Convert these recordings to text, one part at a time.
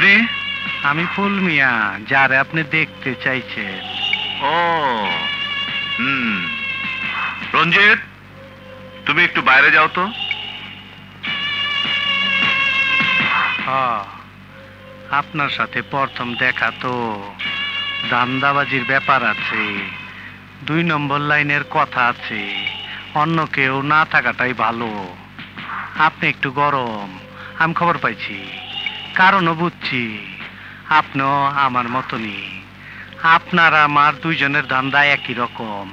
আপনি? আমি ফুল মিয়া, যারে আপনি দেখতে চাইছেন। ও হুম, রঞ্জিত, তুমি একটু বাইরে যাও তো। আপনার সাথে প্রথম দেখা তো, দান্দাবাজির ব্যাপার আছে, 2 নম্বর লাইনের কথা আছে, অন্য কেউ না থাকাটাই ভালো। আপনি একটু গরম, আমি খবর পাইছি, কারণও বুঝছি। আপনিও আমার মতনই, আপনার আমার দুইজনের ধান্দা একই রকম।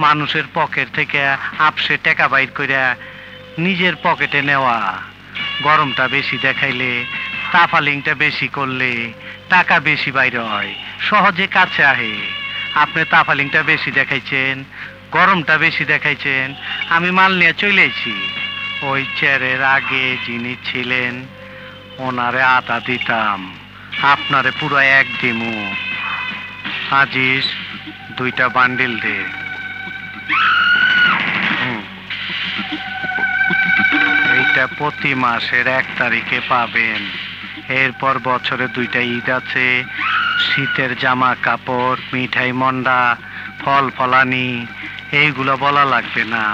মানুষের পকেট থেকে আপসে টাকা বাইর কইরা নিজের পকেটে নেওয়া। গরমটা বেশি দেখাইলে, তাফালিংটা বেশি করলে টাকা বেশি বাইর হয়, সহজে কাছে আহে। আপনি তাফালিংটা বেশি দেখাইছেন, গরমটা বেশি দেখাইছেন, আমি মাল নিয়ে চলেছি। ওই চেয়ারের আগে যিনি ছিলেন ওনারে আধা দিতাম, আপনারে পুরো 1 দিমু। আজিস, 2টা বান্ডিল দে। এইটা প্রতি মাসের 1 তারিখে পাবেন। এরপর বছরে 2টা ঈদ আছে, শীতের জামা কাপড়, মিঠাই মন্ডা, ফল ফলানি, এইগুলো বলা লাগবে না,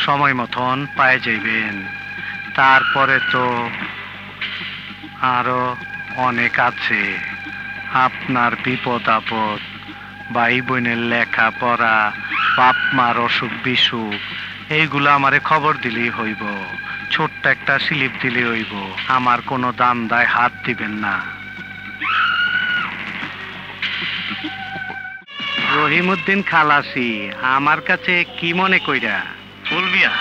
সময় মতন পায়ে যাইবেন। তারপরে তো আরো অনেক আছে, আপনার বিপদ আপদ, ভাই বোনের লেখাপড়া, বাপ মার অসুখ বিসুখ, এইগুলো আমারে খবর দিলেই হইব। ছোট্ট একটা স্লিপ দিলে হইব, আমার কোনো দাম দায় হাত দিবেন না। রহিমউদ্দিন খালাসি, আমার কাছে কি মনে কইরা? ফুল মিয়া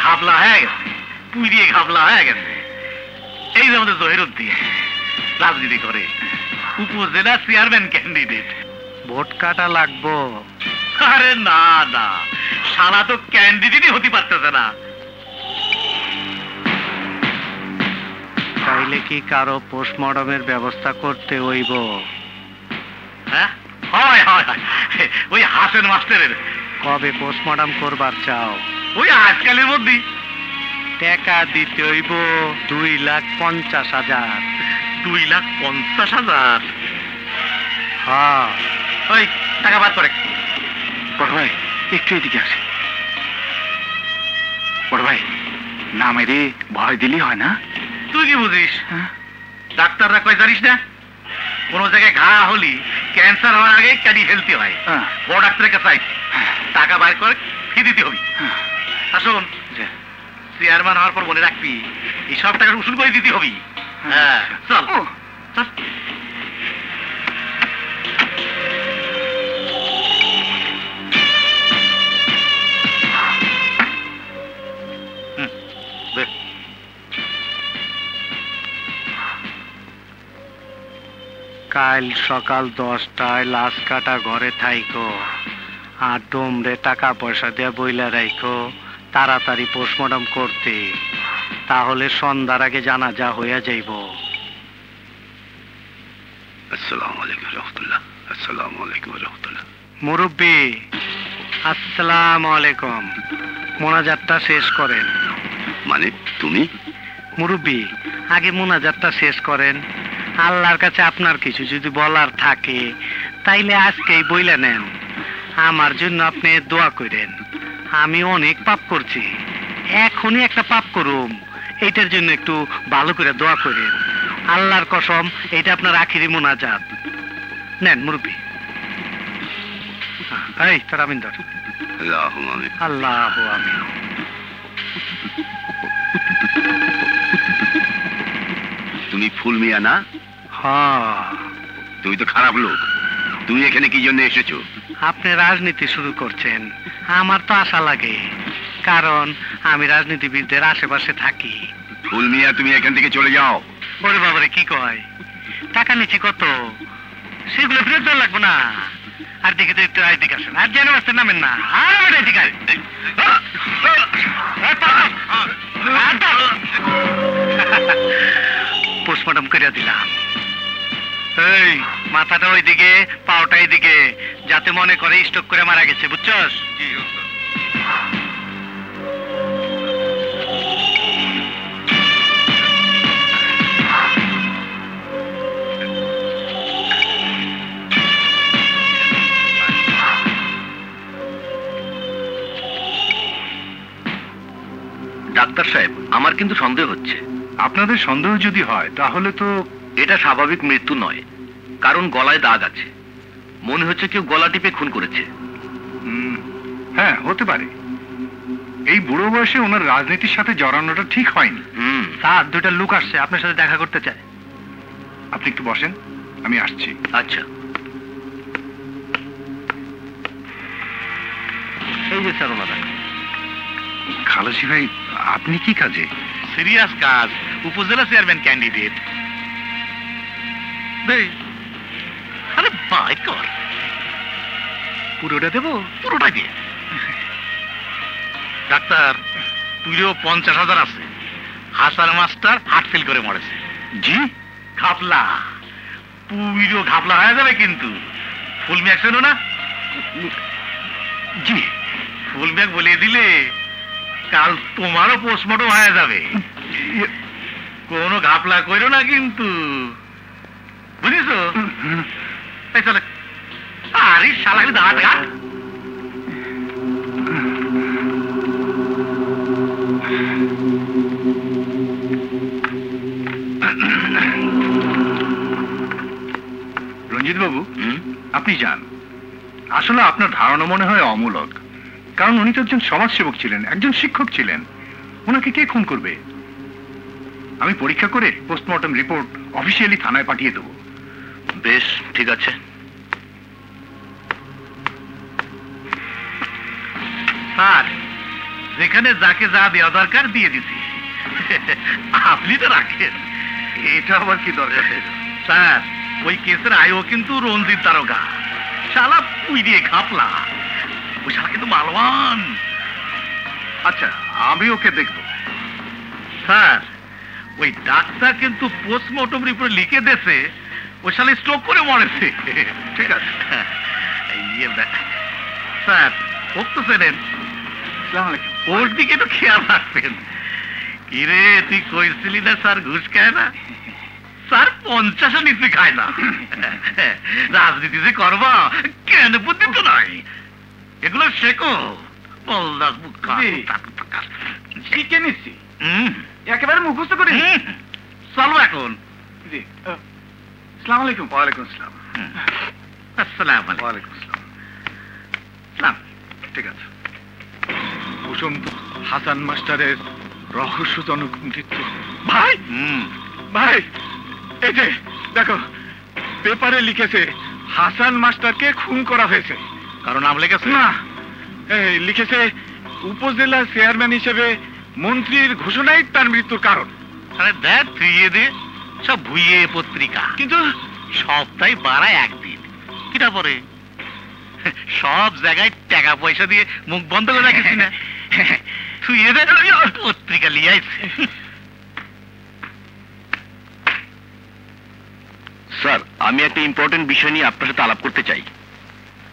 ঘাবলা হয়ে গেছে, পুড়িয়ে ঘাবলা হয়ে গেছে। এই যে আমাদের জহিরুদ্দিন রাজনীতি করে, উপজেলা চেয়ারম্যান ক্যান্ডিডেট। ভোট কাটা লাগবো? আরে না না, শালা তো ক্যান্ডিডেটই হতে পারতেছে না। তাইলে কি কারো পোস্টমর্টমের ব্যবস্থা করতে হইব? হ্যাঁ, হয় হয় হয়, ওই হাসেন মাস্টারের। কবে পোস্টমর্টম করবার চাও? ওই আজকালের মধ্যেই। টাকা দিতে হইব 2,50,000। 2,50,000? হ্যাঁ। ওই টাকা বাদ করে। বড় ভাই একটু এদিকে আসে। বড় ভাই, না মেরে ভয় দিলি হয় না? তুই কি বুঝিস? ডাক্তাররা কয় জানিস না, কোন জায়গায় ঘা হলি ক্যান্সার হওয়ার আগে কাটি ফেলতে হয়। বড় ডাক্তারের কাছে টাকা বাইর করে ফি দিতে হবে। আসুন, চেয়ারম্যান হওয়ার পর মনে রাখবি এই সব টাকা উসুল করে দিতে হবে। হ্যাঁ, চল চল। কাল সকাল 10টায় লাশ কাটা ঘরে থাইকো, আর ডোমরে টাকা পয়সা দিয়ে বইলা রাইখো তাড়াতাড়ি পোস্টমর্টম করতে, তাহলে সন্ধ্যার আগে জানাজা হইয়া যাইব। আসসালামু আলাইকুম রাহমাতুল্লাহ। আসসালামু আলাইকুম রাহমাতুল্লাহ। মুরব্বি, আসসালামু আলাইকুম। মোনাজাতটা শেষ করেন। মানে তুমি? মুরব্বি, আগে মোনাজাতটা শেষ করেন। আল্লাহর কাছে আপনার কিছু যদি বলার থাকে তাইলে আজকেই বইলা নেন। আমার জন্য আপনি দোয়া করেন। আমি অনেক পাপ করছি, এখনই একটা পাপ করুম, এইটার জন্য একটু ভালো করে দোয়া করেন। আল্লাহর কসম, এটা আপনার আখিরি মোনাজাত। নেন মুরব্বি। এই তার আমিন ধর। আল্লাহুম্মা আমিন। আল্লাহু আমিন। তুমি ফুল মিয়া না? হ্যাঁ। তুমি তো খারাপ লোক, তুমি এখানে কি জন্য এসেছো? আপনি রাজনীতি শুরু করছেন, আমার তো আশা লাগে, কারণ আমি রাজনীতিবিদদের আশেপাশে থাকি। ফুল মিয়া, তুমি এখান থেকে চলে যাও। ওরে বাবারে, কি কয়? টাকা নিচ্ছি কত, সেগুলো ফেরত দেওয়া লাগবো না? আর দেখে তো একটু এদিকে আসেন, আর যেন আসতে নামেন না। আর এদিকে পোস্টমর্টম করে দিলাম। এই মাথাটা ওইদিকে, পাওটা এইদিকে, যাতে মনে করে স্ট্রোক করে মারা গেছে, বুঝছস? ডাক্তার সাহেব, আমার কিন্তু সন্দেহ হচ্ছে। আপনাদের সন্দেহ যদি হয় তাহলে তো এটা স্বাভাবিক মৃত্যু নয়, কারণ গলায় দাগ আছে। মনে হচ্ছে কেউ গলা টিপে খুন করেছে। হ্যাঁ, হতে পারে। এই বুড়ো বয়সে ওনার রাজনীতির সাথে জড়ানোটা ঠিক হয়নি। স্যার, দুইটা লোক আসছে, আপনার সাথে দেখা করতে চায়। আপনি একটু বসেন, আমি আসছি। আচ্ছা। এই যে স্যার ওনারা। খালাসি ভাই, আপনি কি কাজে? সিরিয়াস কাজ, উপজেলা চেয়ারম্যান ক্যান্ডিডেট। আরে বাই কর, পুরোটা দেবো? পুরোটাই দিয়ে। ডাক্তার, তুইও 50,000 আছে। হাসান মাস্টার হার্ট ফেল করে মরেছে। জি? ঘাপলা, পুরো ঘাপলা হয়ে যাবে কিন্তু। ফুল ম্যাক শোনো না? জি। ফুল ম্যাক বলে দিলে কাল তোমারও পোস্টমর্টম হয়ে যাবে। কোনো ঘাপলা করো না কিন্তু, বুঝিস? চলে। আরে শালা দাঁত ঘাট। রঞ্জিত বাবু, আপনি যান। আসলে আপনার ধারণা মনে হয় অমূলক, কারণ উনি তো একজন সমাজসেবক ছিলেন, একজন শিক্ষক ছিলেন। ওনাকে কে খুন করবে? আমি পরীক্ষা করে পোস্টমর্টম রিপোর্ট অফিসিয়ালি থানায় পাঠিয়ে দেবো। বেশ, ঠিক আছে। স্যার, যেখানে যাকে যা দেওয়া দরকার দিয়ে দিছি। আপনি তো রাখেন। এটা আবার কি দরকার? স্যার, ওই কেসের আয়ও কিন্তু রঞ্জিত দারোগা। শালা পুই দিয়ে খাপলা, ওই শালা কিন্তু মালওয়ান। আচ্ছা, আমি ওকে দেখবো। স্যার, ওই ডাক্তার কিন্তু পোস্টমর্টম রিপোর্ট লিখে দিয়েছে ওই শালা স্ট্রোক করে মরেছে। ঠিক আছে। স্যার, ওক তো চেনেন, আসসালামু আলাইকুম। ওর দিকে একটু খেয়াল রাখবেন। কিরে, তুই কইছিলি না স্যার ঘুষ খায় না? স্যার 50 নিচে খায় না। রাজনীতি যে করবা, কেন বুদ্ধি তো নাই। এগুলো শেখো। শিখে নিচ্ছি, হুম, একেবারে মুখস্থ করে। চলো এখন। জি। আসসালামু আলাইকুম। ওয়ালাইকুম আসসালাম। আসসালাম ওয়ালাইকুম আসসালাম। আলাইকুম। ঠিক আছে। কুসুম হাসান মাস্টারের রহস্যজনক মৃত্যু। ভাই, ভাই, এই যে দেখো, পেপারে লিখেছে হাসান মাস্টারকে খুন করা হয়েছে। কারণ নাম লেগেছে না, লিখেছে উপজেলা চেয়ারম্যান হিসেবে মন্ত্রীর ঘোষণাই তার মৃত্যুর কারণ। আরে দেখ, তুইয়ে দে সব ভুইয়ে পত্রিকা, কিন্তু সপ্তাহে বাড়ায় একদিন। কিটা পরে সব জায়গায় টাকা পয়সা দিয়ে মুখ বন্ধ করে রাখিস না। তুই এদের পত্রিকা লিয়ে আইছে। স্যার, আমি একটা ইম্পর্টেন্ট বিষয় নিয়ে আপনার সাথে আলাপ করতে চাই।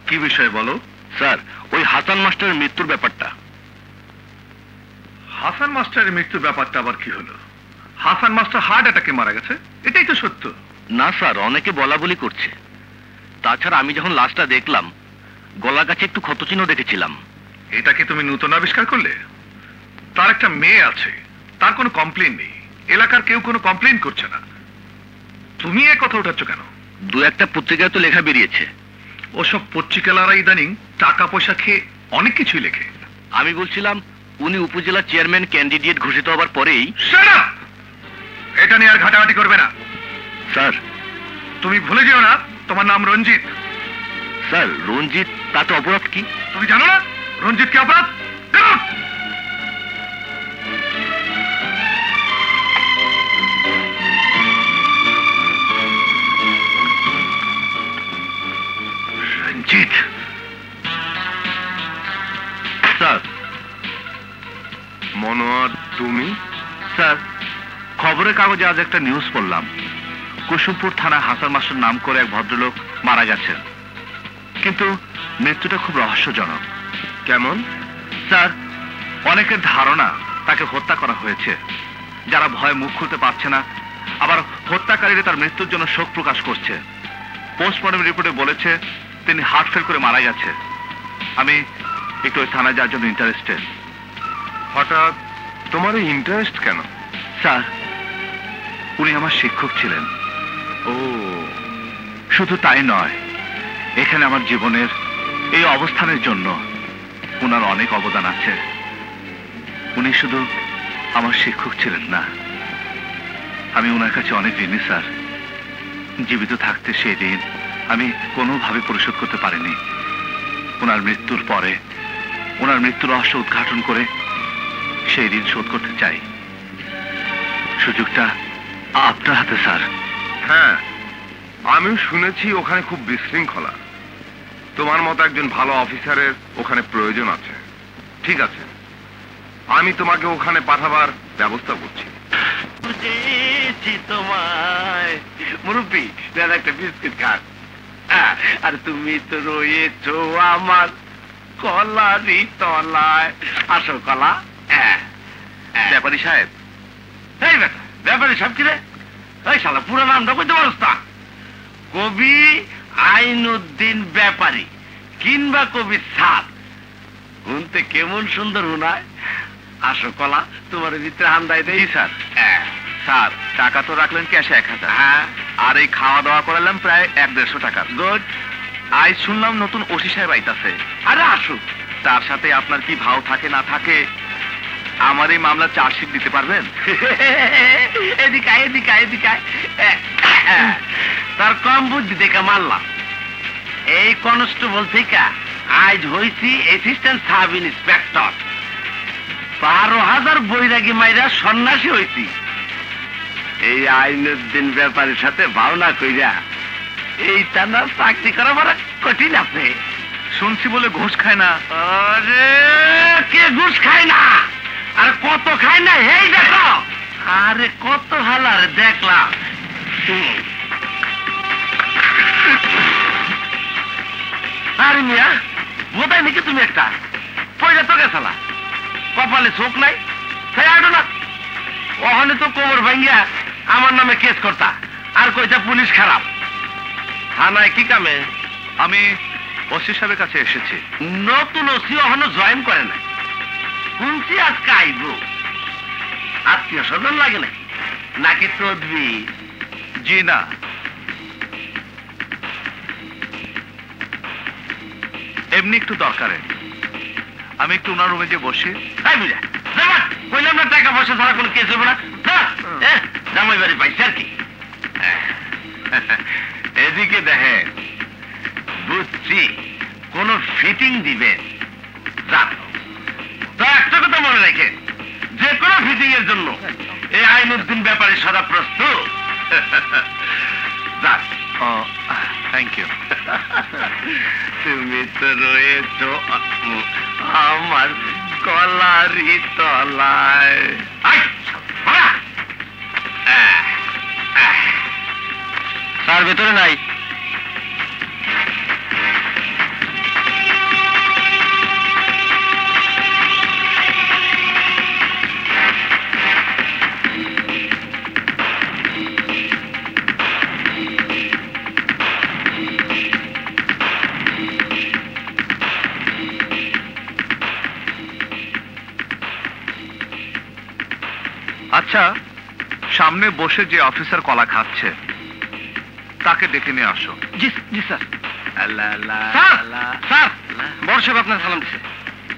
কি বিষয় বলো? স্যার, ওই হাসান মাস্টারের মৃত্যুর ব্যাপারটা। হাসান মাস্টারের মৃত্যুর ব্যাপারটা আবার কি হলো? হাসান মাস্টার হার্ট অ্যাটাকে মারা গেছে, এটাই তো সত্য। না স্যার, অনেকে বলা বলি করছে। তাছাড়া আমি যখন লাশটা দেখলাম, গলার কাছে একটু ক্ষতচিহ্ন দেখেছিলাম। এটা কি তুমি নতুন আবিষ্কার করলে? তার একটা মেয়ে আছে, তার কোনো কমপ্লেন নেই, এলাকার কেউ কোনো কমপ্লেন করছে না। তুমি এ কথা উঠাচ্ছ কেন? দু একটা পত্রিকায় তো লেখা বেরিয়েছে। ওসব পত্রিকালারা ইদানিং টাকা পয়সা খেয়ে অনেক কিছুই লেখে। আমি বলছিলাম, উনি উপজেলা চেয়ারম্যান ক্যান্ডিডেট ঘোষিত হবার পরেই। Shut up! এটা নিয়ে আর ঘাটাঘাটি করবে না। স্যার, তুমি ভুলে যেও না তোমার নাম রঞ্জিত। স্যার, রঞ্জিত, তাতে অপরাধ কি? তুমি জানো না রঞ্জিত কি অপরাধ? Get out! রঞ্জিত। স্যার, মনোয়ার তুমি? স্যার, খবরের কাগজে আজ একটা নিউজ পড়লাম, কুসুমপুর থানা হাসান মাস্টার নাম করে এক ভদ্রলোক মারা গেছেন, কিন্তু মৃত্যুটা খুব রহস্যজনক। কেমন? স্যার, অনেকের ধারণা তাকে হত্যা করা হয়েছে। যারা ভয়ে মুখ খুলতে পারছে না, আবার হত্যাকারীরা তার মৃত্যুর জন্য শোক প্রকাশ করছে। পোস্টমর্টম রিপোর্টে বলেছে তিনি হার্ট ফেল করে মারা গেছে। আমি একটু ওই থানায় যাওয়ার জন্য ইন্টারেস্টেড। হঠাৎ তোমার এই ইন্টারেস্ট কেন? স্যার, উনি আমার শিক্ষক ছিলেন। ও, শুধু তাই নয়, এখানে আমার জীবনের এই অবস্থানের জন্য ওনার অনেক অবদান আছে। উনি শুধু আমার শিক্ষক ছিলেন না, আমি ওনার কাছে অনেক ঋণী স্যার। জীবিত থাকতে সেই ঋণ আমি কোনোভাবে পরিশোধ করতে পারিনি। ওনার মৃত্যুর পরে ওনার মৃত্যুর রহস্য উদ্ঘাটন করে সেই ঋণ শোধ করতে চাই। সুযোগটা আপনার হাতে স্যার। হ্যাঁ, আমিও শুনেছি ওখানে খুব বিশৃঙ্খলা। তোমার মতো একজন ভালো অফিসারের ওখানে প্রয়োজন আছে। ঠিক আছে, আমি তোমাকে ওখানে পাঠাবার ব্যবস্থা করছি। তোমায় মুরব্বী, দেন একটা বিস্কিট খান। আর তুমি তো রয়েছো আমার কলারই তলায়। আসো কলা। ব্যাপারী সাহেব। এই বেটা, ব্যাপারী সাহেব কিরে? এই শালা পুরো নামটা কইতে পারস না? কবি আইনুদ্দিন ব্যাপারী কিংবা কবি সাদ, শুনতে কেমন সুন্দর শোনায়। আসো কলা, তোমার ভিতরে হান্দাই দেই। স্যার, স্যার টাকা তো রাখলেন ক্যাশে 1000। হ্যাঁ, আর এই খাওয়া দাওয়া করালাম প্রায় 150 টাকা। গুড। আজ শুনলাম নতুন ওসি সাহেব আইতাছে। আরে আসুক। তার সাথে আপনার কি ভাও থাকে না থাকে, আমার এই মামলা চার্জশিট দিতে পারবেন? এদিকে আয়, এদিকে আয়, এদিকে আয়। তার কম বুদ্ধি দেখে মারলাম। এই কনস্টেবল থেকে আজ হইছি অ্যাসিস্ট্যান্ট সাব ইন্সপেক্টর। 12,000 বৈরাগী মাইরা সন্ন্যাসী হইছি। এই আইনুদ্দিন ব্যাপারের সাথে ভাওনা কইরা এই টানা চাকরি করা বড় কঠিন আছে। শুনছি বলে ঘুষ খায় না। আরে কে ঘুষ খায় না? আর কত খায় না এই দেখো। আরে কত ভালো, আরে দেখলাম। আরে মিয়া, বোধাই নাকি তুমি একটা পয়লা তো গেছালা, কপালে চোখ নাই, তাই আটো না। ওখানে তো কোমর ভাঙ্গিয়া আমার নামে কেস করতা, আর কইটা পুলিশ খারাপ। থানায় কি কামে? আমি ওসি সাহেবের কাছে এসেছি। নতুন ওসি ওখানে জয়েন করে না, শুনছি আজকে আইব। আত্মীয় স্বজন লাগে নাকি, নাকি তদবি? জি না, এমনি একটু দরকারে। আমি একটু ওনার রুমে গিয়ে বসি। তাই বুঝা কইলাম না, টাকা পয়সা ছাড়া কোনো কেস হবে না। জামাই বাড়ি পাইছে আর কি। এদিকে দেখেন, বুঝছি কোন ফিটিং দিবেন। তো একটা কথা মনে রাখেন, যে কোনো ফিটিং এর জন্য এই আইনুদ্দিন ব্যাপারে সদা প্রস্তুত। Thank you. তুমি তো রয়েছ আমার কলারি তলায়। স্যার ভেতরে নাই। আচ্ছা, সামনে বসে যে অফিসার কলা খাচ্ছে তাকে ডেকে নিয়ে আসো। জি জি স্যার। স্যার, বর্ষাব আপনার সালাম দিছে।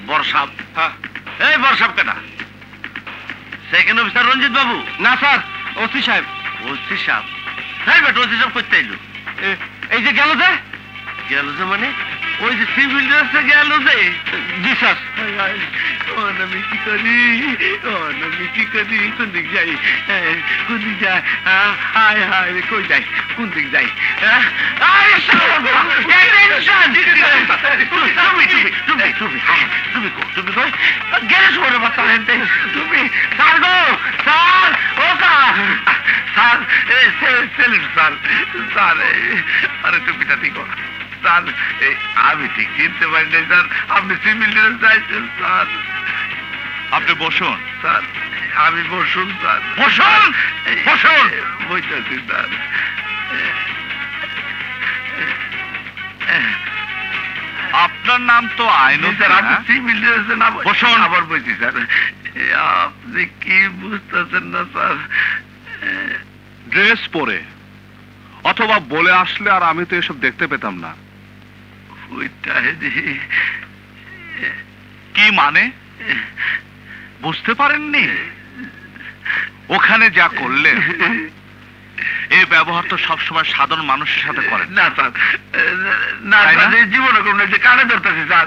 বর্ষাব? হ্যাঁ। এই বর্ষাব কেনা? সেকেন্ড অফিসার রঞ্জিত বাবু? না স্যার, ওসি সাহেব। ওসি সাহেব? হ্যাঁ বেটা, ওসি সাহেব করতে এলো। এই যে গেল যে? গেল যে মানে ওই যে সিভিল ড্রেসে গেল যে? জি স্যার। আমি কি করি, আমি কি করি, কোন দিক যাই, কোন দিক যাই, হায় হায় কই যাই, কোন দিক যাই? আরে টুপিটা ঠিক স্যার, আমি ঠিক চিনতে পারি নাই স্যার, আপনি সিভিল ড্রেস চাইছেন স্যার। আপনি বসুন। স্যার আমি বসুন স্যার। বসুন বসুন বসতেছি স্যার। আপনার নাম তো আইনুদ্দিন। সিভিল ড্রেসে না বসুন। আবার বলছি স্যার, আপনি কি বুঝতেছেন না স্যার? ড্রেস পরে অথবা বলে আসলে আর আমি তো এসব দেখতে পেতাম না। কি মানে বুঝতে পারেননি? ওখানে যা করলেন এই ব্যবহার তো সবসময় সাধারণ মানুষের সাথে করেন না স্যার, না জীবনে কোনো কানে ধরতেছি স্যার।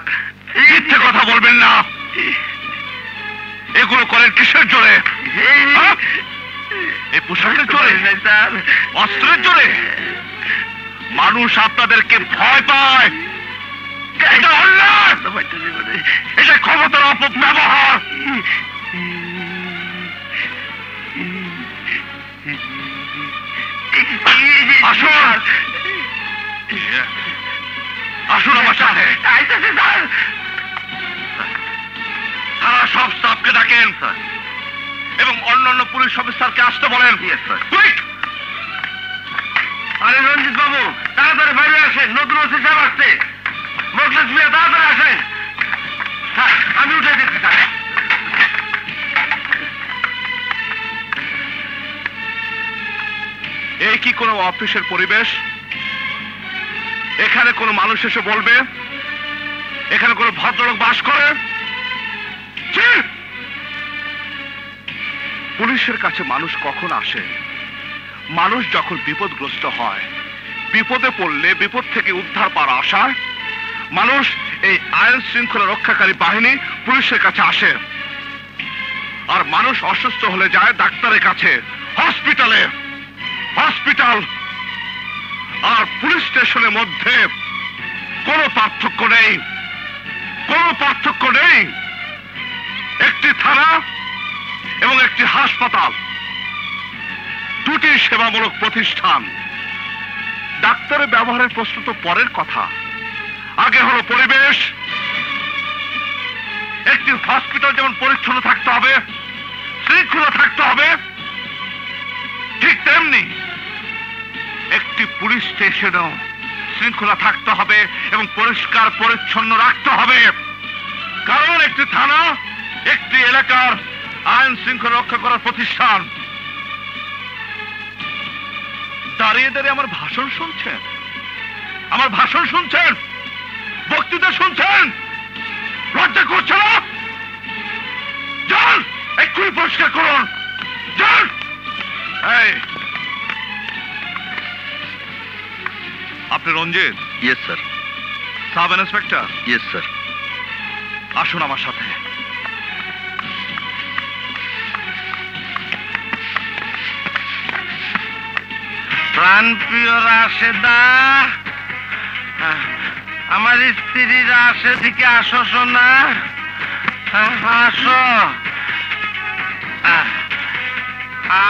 মিথ্যে কথা বলবেন না। এগুলো করেন কিসের জোরে? এই পোশাকের জোরে, অস্ত্রের জোরে? মানুষ আপনাদেরকে ভয় পায়। এটা অন্যায়, এটা ক্ষমতার অপব্যবহার। আসুন, আসুন আমার সাথে। তারা সব স্টাফকে ডাকেন এবং অন্যান্য পুলিশ অফিসারকে আসতে বলেন। আরে রঞ্জিত বাবু, তাড়াতাড়ি বাইরে আসেন, নতুন ওসি সাহেব আসছে। মোখলেস মিয়া, তাড়াতাড়ি আসেন। হ্যাঁ, আমি উঠে দিচ্ছি স্যার। এই কি কোনো অফিসের পরিবেশ? এখানে কোনো মানুষ এসে বলবে এখানে কোনো ভদ্রলোক বাস করে? ছি! পুলিশের কাছে মানুষ কখন আসে? মানুষ যখন বিপদগ্রস্ত হয়, বিপদে পড়লে বিপদ থেকে উদ্ধার পাওয়ার আশায় মানুষ এই আইন শৃঙ্খলা রক্ষাকারী বাহিনী পুলিশের কাছে আসে। আর মানুষ অসুস্থ হলে যায় ডাক্তারের কাছে, হসপিটালে। হসপিটাল আর পুলিশ স্টেশনের মধ্যে কোনো পার্থক্য নেই, কোনো পার্থক্য নেই। একটি থানা এবং একটি হাসপাতাল, দুটি সেবামূলক প্রতিষ্ঠান। ডাক্তারের ব্যবহারের প্রশ্ন তো পরের কথা, আগে হলো পরিবেশ। একটি হসপিটাল যেমন পরিচ্ছন্ন থাকতে হবে, শৃঙ্খলা থাকতে হবে, ঠিক তেমনি একটি পুলিশ স্টেশনও শৃঙ্খলা থাকতে হবে এবং পরিষ্কার পরিচ্ছন্ন রাখতে হবে। কারণ একটি থানা একটি এলাকার আইন শৃঙ্খলা রক্ষা করার প্রতিষ্ঠান। দাঁড়িয়ে দাঁড়িয়ে আমার ভাষণ শুনছেন, আমার ভাষণ শুনছেন, বক্তৃতা শুনছেন, লজ্জা করছে না? যান, এক্ষুনি পরিষ্কার করুন, যান। এই, আপনি Ranjit? Yes sir. Sub inspector? Yes sir. আসুন আমার সাথে। প্রাণপ্রিয় রাশেদা, আমার স্ত্রী রাশেদিকে আসো শোনা, আসো।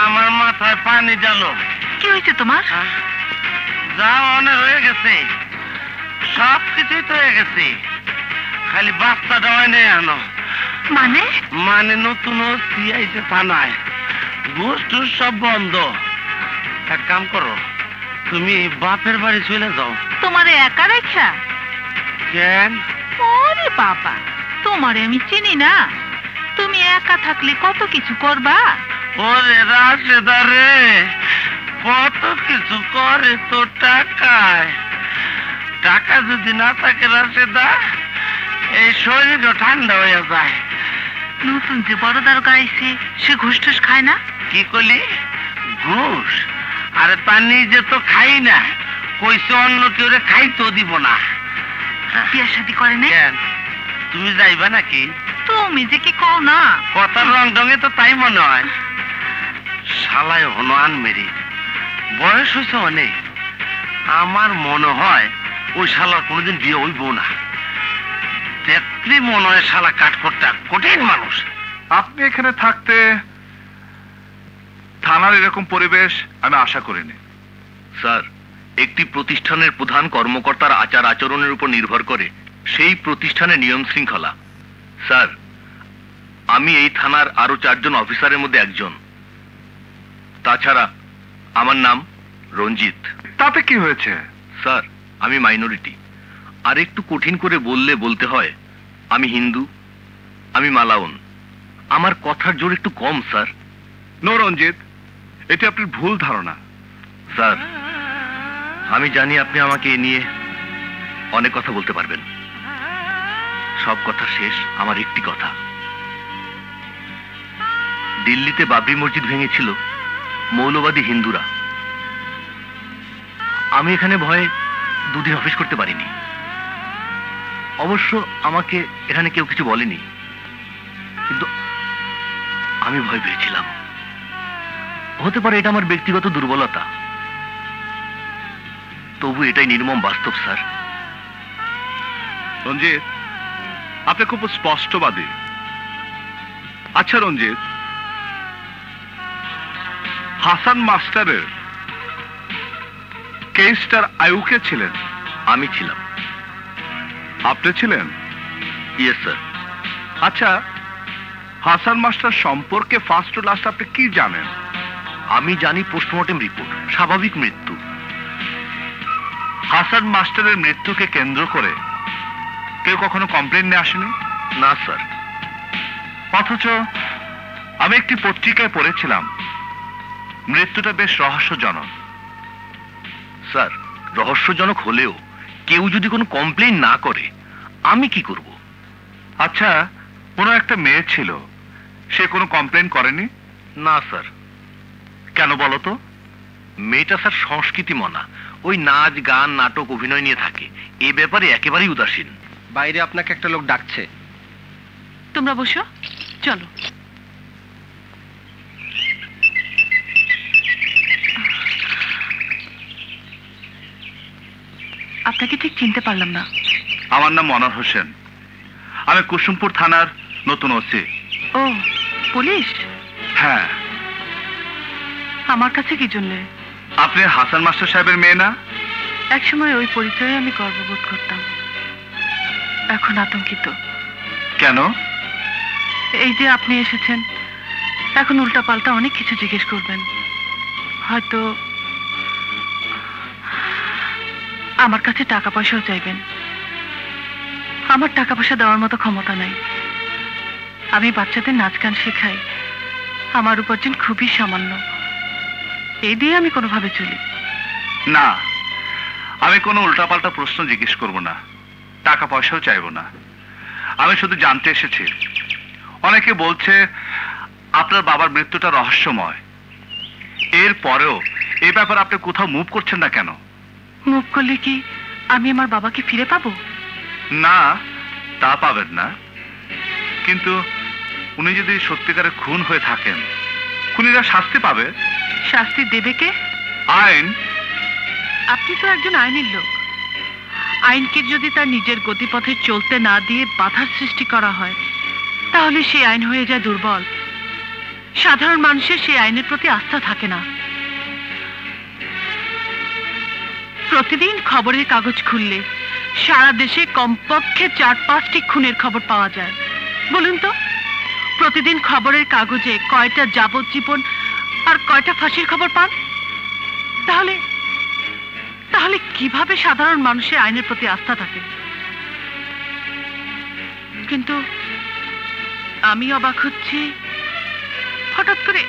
আমার মাথায় পানি জ্বালো। কি হয়েছে তোমার? যা অনেক হয়ে গেছে, সব কিছুই তো হয়ে গেছে, খালি বাচ্চাটা হয় নাই আনো। মানে? মানে নতুন ওসি আইছে থানায়, ঘুষ টুস সব বন্ধ। এক কাম করো, তুমি বাপের বাড়ি চলে যাও। তোমারে একা রেখা? কেন? ওরে বাবা, তোমারে আমি চিনি না, তুমি একা থাকলে কত কিছু করবা। ওরে রাশেদা রে, কত কিছু করে তো টাকায়। টাকা যদি না থাকে রাশেদা, এই শরীরও ঠান্ডা হয়ে যায়। নতুন যে বড়দার গাইছে, সে ঘুষ টুস খায় না? কি করলি? ঘুষ? আরে তার নিজে তো খাই না, কইছে অন্য কেউ খাইতেও দিব না। বিয়ে শাদী করে না? কেন, তুমি যাইবা নাকি? তুমি যে কি কও না, কথার রং ঢঙে তো তাই মনে হয়। শালায় হনো আনমেরি, বয়স হয়েছে অনেক। আমার মনে হয় ওই শালার কোনোদিন বিয়ে হইব না। দেখলি মনে হয় শালা কাঠখোট্টা কঠিন মানুষ। আপনি এখানে থাকতে থানার এরকম পরিবেশ আমি আশা করিনি। স্যার, একটি প্রতিষ্ঠানের প্রধান কর্মকর্তার আচার আচরণের উপর নির্ভর করে সেই প্রতিষ্ঠানের নিয়ম শৃঙ্খলা। স্যার, আমি এই থানার আরো 4 জন অফিসারের মধ্যে একজন। তাছাড়া আমার নাম রঞ্জিত। তাতে কি হয়েছে? স্যার, আমি মাইনরিটি। আর একটু কঠিন করে বললে বলতে হয়, আমি হিন্দু, আমি মালাউন, আমার কথার জোর একটু কম স্যার। নো রঞ্জিত, এটা আপনার ভুল ধারণা। স্যার, আমি জানি আপনি আমাকে এ নিয়ে অনেক কথা বলতে পারবেন। সব কথা শেষ আমার একটি কথা। দিল্লিতে বাবরি মসজিদ ভেঙেছিল মৌলবাদী হিন্দুরা। আমি এখানে ভয়ে দুদিন অফিস করতে পারিনি। অবশ্য আমাকে এখানে কেউ কিছু বলেনি, কিন্তু আমি ভয় পেয়েছিলাম। হতে পারে এটা আমার ব্যক্তিগত দুর্বলতা, তবু এটাই নির্মম বাস্তব স্যার। রঞ্জিত, আপনি খুব স্পষ্টবাদী। আচ্ছা রঞ্জিত, হাসান মাস্টারের কেসটার আয়ুকে ছিলেন? আমি ছিলাম। আপনি ছিলেন? Yes sir. আচ্ছা, হাসান মাস্টার সম্পর্কে ফার্স্ট টু লাস্ট আপনি কি জানেন? আমি জানি পোস্টমর্টেম রিপোর্ট, স্বাভাবিক মৃত্যু। হাসান মাস্টারের মৃত্যুকে কেন্দ্র করে কেউ কখনো কমপ্লেন নিয়ে আসেনি? না স্যার। অথচ আমি একটি পত্রিকায় পড়েছিলাম মৃত্যুটা বেশ রহস্যজনক। স্যার, রহস্যজনক হলেও কেউ যদি কোনো কমপ্লেন না করে আমি কি করব? আচ্ছা, কোনো একটা মেয়ে ছিল, সে কোনো কমপ্লেন করেনি? না স্যার। কেন বলো তো? মেয়েটা স্যার সংস্কৃতি মনা, ওই নাচ গান নাটক অভিনয় নিয়ে থাকে, এ ব্যাপারে একেবারেই উদাসীন। বাইরে আপনাকে একটা লোক ডাকছে। তোমরা বসো, চলো। আপনাকে ঠিক চিনতে পারলাম না। আমার নাম মনোয়ার হোসেন, আমি কুসুমপুর থানার নতুন ওসি। ও, পুলিশ? হ্যাঁ। আমার কাছে কি জন্য? আপনি হাসান মাস্টার সাহেবের মেয়ে না? একসময় ওই পরিচয়ে আমি গর্ববোধ করতাম, এখন আতঙ্কিত। কেন? এই যে আপনি এসেছেন, এখন উল্টাপাল্টা অনেক কিছু জিজ্ঞেস করবেন, হয়তো আমার কাছে টাকা পয়সাও চাইবেন। আমার টাকা পয়সা দেওয়ার মতো ক্ষমতা নাই। আমি বাচ্চাদের নাচ গান শেখাই, আমার উপার্জন খুবই সামান্য, এই দিয়ে আমি কোনোভাবে চলি। না, আমি কোনো উল্টাপাল্টা প্রশ্ন জিজ্ঞেস করব না, টাকা পয়সাও চাইব না। আমি শুধু জানতে এসেছি, অনেকে বলছে আপনার বাবার মৃত্যুটা রহস্যময়। এর পরেও এই ব্যাপারে আপনি কোথাও মুভ করছেন না কেন? মুভ করলে কি আমি আমার বাবাকে ফিরে পাবো? না, তা পাবেন না, কিন্তু উনি যদি সত্যিকারের খুন হয়ে থাকেন, খুনিরা শাস্তি পাবে। শাস্তি দেবে কে? আইন। আপনি তো একজন আইনের লোক। আইনকে যদি তার নিজের গতিপথে চলতে না দিয়ে বাধার সৃষ্টি করা হয়, তাহলে সেই আইন হয়ে যায় দুর্বল। সাধারণ মানুষের সেই আইনের প্রতি আস্থা থাকে না। প্রতিদিন খবরের কাগজ খুললে সারা দেশে কমপক্ষে 4-5টি খুনের খবর পাওয়া যায়। বলুন তো, প্রতিদিন খবরের কাগজে কয়টা যাবজ্জীবন আর কয়টা ফাঁসির খবর পান? তাহলে তাহলে কিভাবে সাধারণ মানুষের আইনের প্রতি আস্থা থাকে? কিন্তু আমি অবাক হচ্ছি, হঠাৎ করে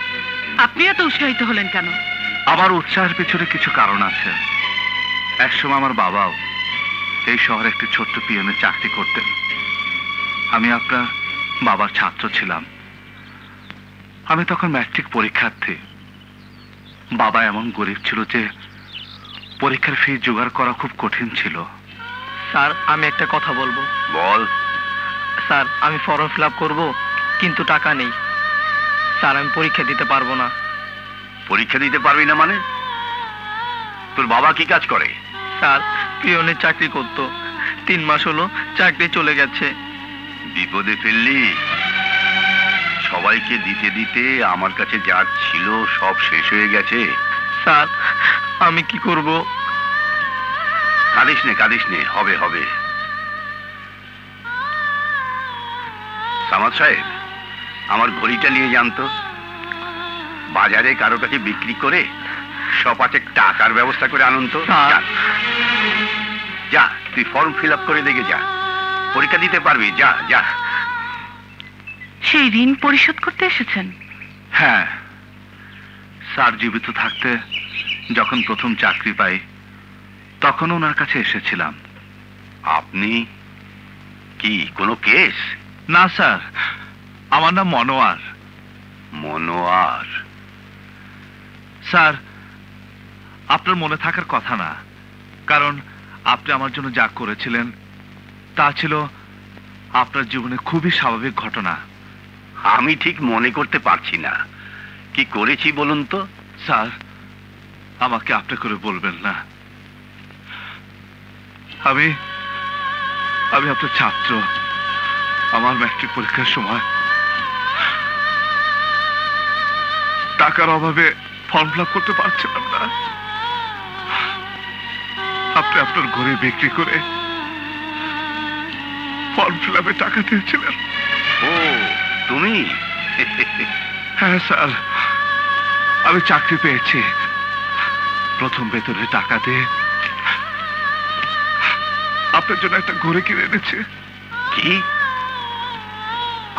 আপনি এত উৎসাহিত হলেন কেন? আমার উৎসাহের পিছনে কিছু কারণ আছে। একসময় আমার বাবাও এই শহরে একটি ছোট্ট পিয়নের চাকরি করতেন। আমি আপনার বাবার ছাত্র ছিলাম। আমি তখন ম্যাট্রিক পরীক্ষার্থী। বাবা এমন গরিব ছিল যে পরীক্ষার ফি জোগাড় করা খুব কঠিন ছিল। স্যার, আমি একটা কথা বলবো। বল। স্যার, আমি ফর্ম ফিল আপ করবো, কিন্তু টাকা নেই। স্যার, আমি পরীক্ষা দিতে পারবো না। পরীক্ষা দিতে পারবি না মানে? তোর বাবা কি কাজ করে? স্যার, পিয়নের চাকরি করতো, 3 মাস হলো চাকরি চলে গেছে। বিপদে ফেললি। সবাইকে দিতে দিতে আমার কাছে যা ছিল সব শেষ হয়ে গেছে। স্যার, আমি কি করব? কাঁদিস নে, হবে হবে। সামাদ সাহেব, আমার ঘড়িটা নিয়ে যান তো। বাজারে কারো কাছে বিক্রি করে সপাচে টাকার ব্যবস্থা করে আনুন তো। যা, তুই ফর্ম ফিল আপ করে দেখে যা, পরীক্ষা দিতে পারবি। যা যা। সেই ঋণ পরিশোধ করতে এসেছেন? হ্যাঁ, স্যার জীবিত থাকতে যখন প্রথম চাকরি পাই তখন ওনার কাছে এসেছিলাম। আপনি কি কোনো কেস? না স্যার, আমার নাম মনোয়ার। মনোয়ার? স্যার, আপনার মনে থাকার কথা না, কারণ আপনি আমার জন্য যা করেছিলেন তা ছিল আপনার জীবনে খুবই স্বাভাবিক ঘটনা। আমি ঠিক মনে করতে পারছি না কি করেছি বলুন তো। স্যার, আমাকে আপনি করে বলবেন না। আমি আপনার ছাত্র। আমার ম্যাট্রিক পরীক্ষার সময় টাকার অভাবে ফর্ম ফিল আপ করতে পারছিলাম না। আপনি আপনার ঘরে বিক্রি করে ফর্ম ফিল আপে টাকা দিয়েছিলেন। ও তুমি? হ্যাঁ স্যার, আমি চাকরি পেয়েছি। প্রথম বেতনে টাকা দিয়ে আপনার জন্য একটা ঘড়ি কিনে এনেছি। কি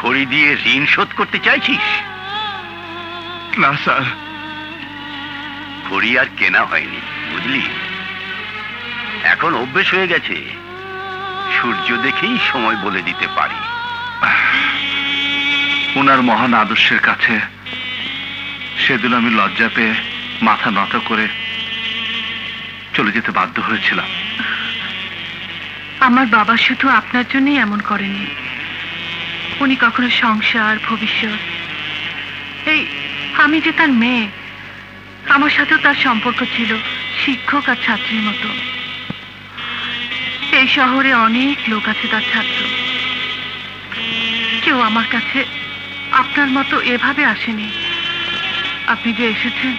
ঘড়ি দিয়ে ঋণ শোধ করতে চাইছিস? না স্যার, ঘড়ি আর কেনা হয়নি বুঝলি। এখন অভ্যেস হয়ে গেছে, সূর্য দেখেই সময় বলে দিতে পারি। ওনার মহান আদর্শের কাছে সেদিন আমি লজ্জা পেয়ে মাথা নত করে চলে যেতে বাধ্য হয়েছিলাম। আমার বাবা শুধু আপনার জন্যই এমন করেননি, উনি কখনো সংসার, ভবিষ্যৎ, এই আমি যে তার মেয়ে, আমার সাথেও তার সম্পর্ক ছিল শিক্ষক আর ছাত্রীর মতো। এই শহরে অনেক লোক আছে তার ছাত্র, কেউ আমার কাছে আপনার মতো এভাবে আসেনি। আপনি যে এসেছেন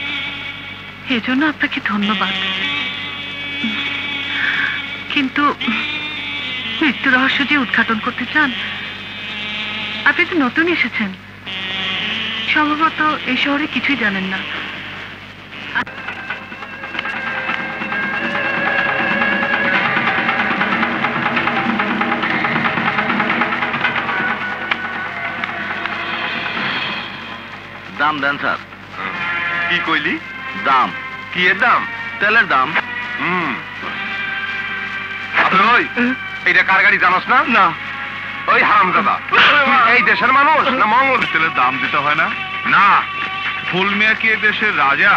এজন্য আপনাকে ধন্যবাদ। কিন্তু মৃত্যু রহস্য যে উদ্ঘাটন করতে চান, আপনি তো নতুন এসেছেন, সম্ভবত এই শহরে কিছুই জানেন না। দাম দেন স্যার। কি কইলি? দাম? কি এর দাম? তেলের দাম। ওই এইটা কার গাড়ি জানোস না? না। ওই হারামজাদা, এই দেশের মানুষ না মঙ্গল? তেলের দাম দিতে হয় না? না। ফুল মিয়া কি এ দেশের রাজা?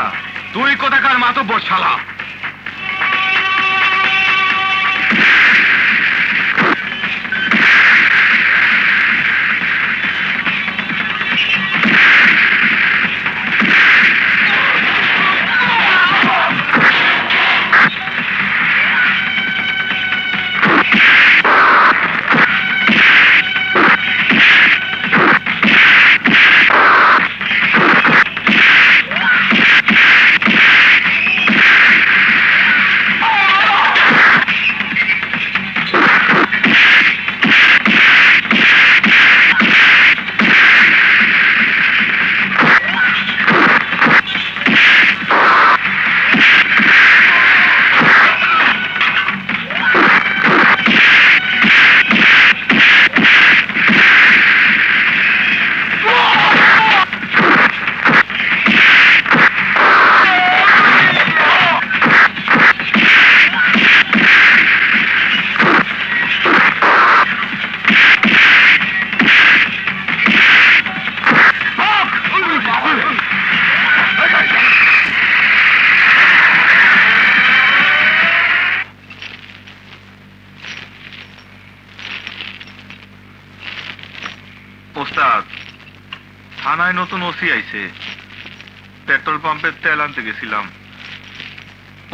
তুই কোথাকার মাতব্বর শালা? ওস্তাদ, থানায় নতুন ওসি আইছে। পেট্রোল পাম্পের তেল আনতে গেছিলাম,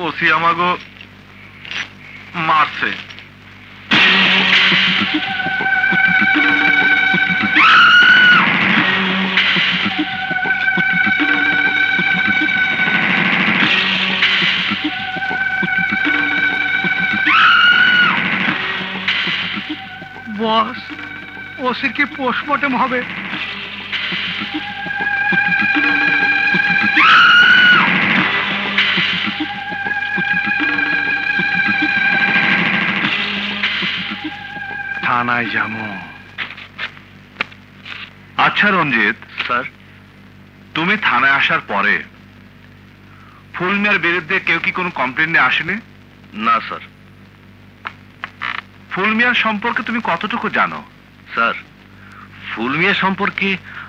ওসি আমাগো মারছে। বস, ওসির কি পোস্টমর্টেম হবে? থানায় যাবো। আচ্ছা রঞ্জিত, স্যার। তুমি থানায় আসার পরে ফুলমিয়ার বিরুদ্ধে কেউ কি কোনো কমপ্লেন নিয়ে আসেনি? না স্যার। ফুলমিয়ার সম্পর্কে তুমি কতটুকু জানো? স্যার, ফুলমিয়া সম্পর্কে